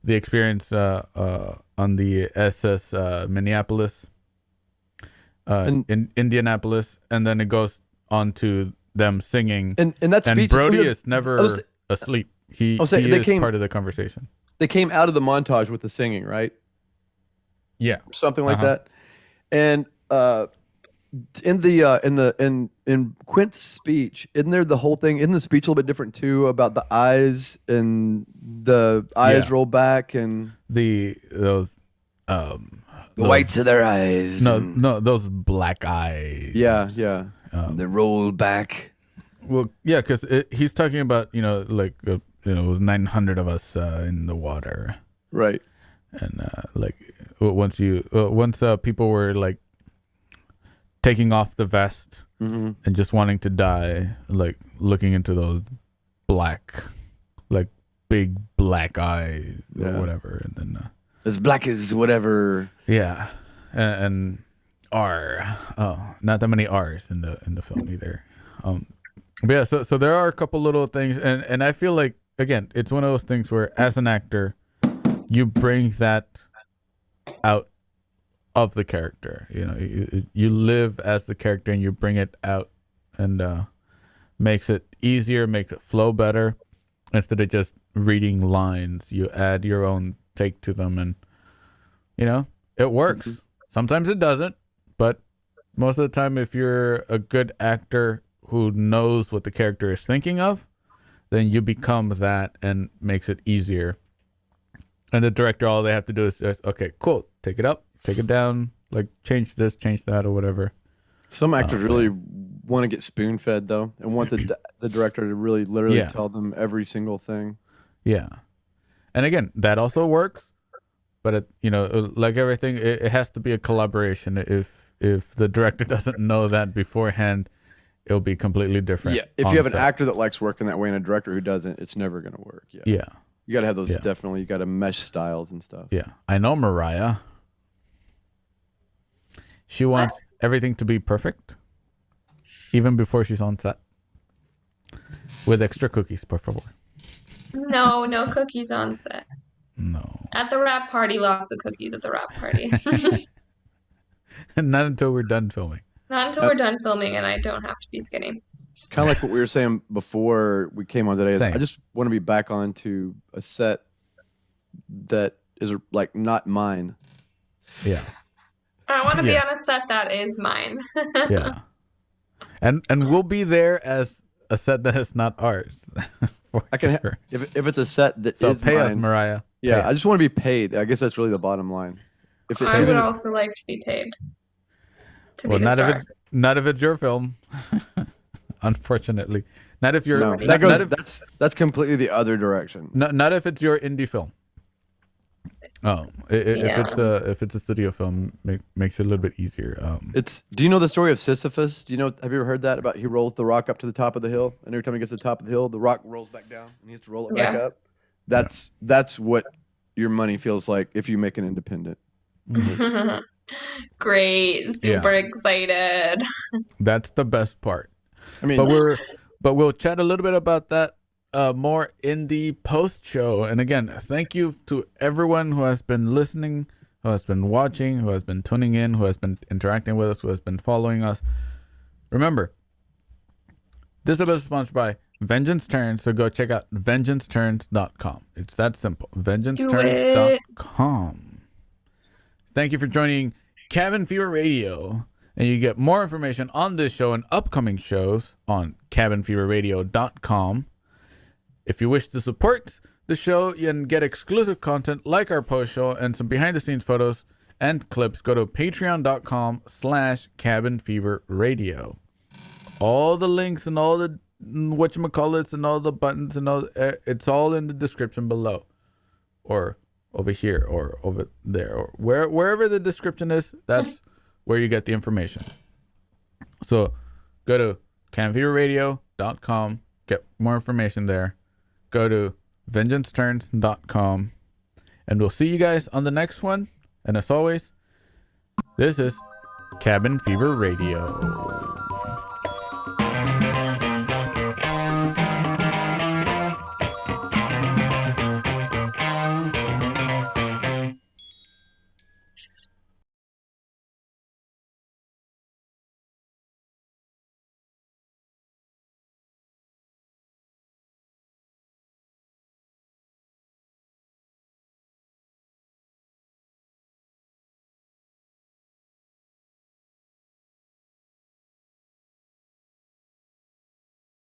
the experience on the SS Minneapolis. In Indianapolis, and then it goes on to them singing, and that speech, and Brody is never asleep. He is part of the conversation. They came out of the montage with the singing, right? Yeah, something like that. And in Quint's speech, isn't there the whole thing? Isn't the speech a little bit different too, about the eyes and the eyes roll back and those The whites of their eyes. No, those black eyes. Yeah, yeah. They roll back. Well, yeah, because he's talking about, like, it was 900 of us in the water. Right. And, once people were, like, taking off the vest and just wanting to die, like, looking into those black, like, big black eyes or whatever. And then... as black as whatever. Yeah. And R. Oh, not that many R's in the film either. But yeah, so there are a couple little things, and I feel like, again, it's one of those things where as an actor, you bring that out of the character. You live as the character and you bring it out, and makes it easier, makes it flow better. Instead of just reading lines, you add your own take to them, and it works. Sometimes it doesn't, but most of the time, if you're a good actor who knows what the character is thinking of, then you become that and makes it easier. And the director, all they have to do is just, okay, cool, take it up, take it down, like change this, change that, or whatever. Some actors really want to get spoon fed though, and want the director to really literally tell them every single thing. Yeah, and again, that also works, but like everything, it has to be a collaboration. If the director doesn't know that beforehand, it'll be completely different. Yeah, if you have an actor that likes working that way and a director who doesn't, it's never going to work. Yeah. You got to have those, definitely. You got to mesh styles and stuff. Yeah. I know Moriah. She wants everything to be perfect, even before she's on set. With extra cookies, por favor. No cookies on set. No. At the wrap party, lots of cookies at the wrap party. Not until we're done filming. Not until we're done filming and I don't have to be skinny. Kind of like what we were saying before we came on today. Same. I just want to be back onto a set that is like not mine. Yeah. I want to be on a set that is mine. Yeah. And we'll be there as a set that is not ours. I can if it's a set that is pay mine, us, Moriah. Yeah, I just want to be paid. I guess that's really the bottom line. I would also like to be paid. Not if it's your film. Unfortunately, not if you're. No, that's completely the other direction. Not if it's your indie film. Oh, if it's a studio film, makes it a little bit easier. Do you know the story of Sisyphus? Have you ever heard that about he rolls the rock up to the top of the hill, and every time he gets to the top of the hill, the rock rolls back down, and he has to roll it back up. That's what your money feels like if you make an independent. Great, super excited. That's the best part. I mean, but we'll chat a little bit about that more in the post show. And again, thank you to everyone who has been listening, who has been watching, who has been tuning in, who has been interacting with us, who has been following us. Remember, this episode is sponsored by Vengeance Turns, so go check out vengeanceturns.com. It's that simple. vengeanceturns.com. Thank you for joining Cabin Fever Radio. And you get more information on this show and upcoming shows on cabinfeverradio.com. If you wish to support the show and get exclusive content like our post show and some behind the scenes photos and clips, go to patreon.com/cabinfeverradio. All the links and all the whatchamacallits and all the buttons and all, it's all in the description below. Or over here or over there or wherever the description is, that's where you get the information. So go to cabinfeverradio.com, get more information there. Go to vengeanceturns.com, and we'll see you guys on the next one. And as always, this is Cabin Fever Radio.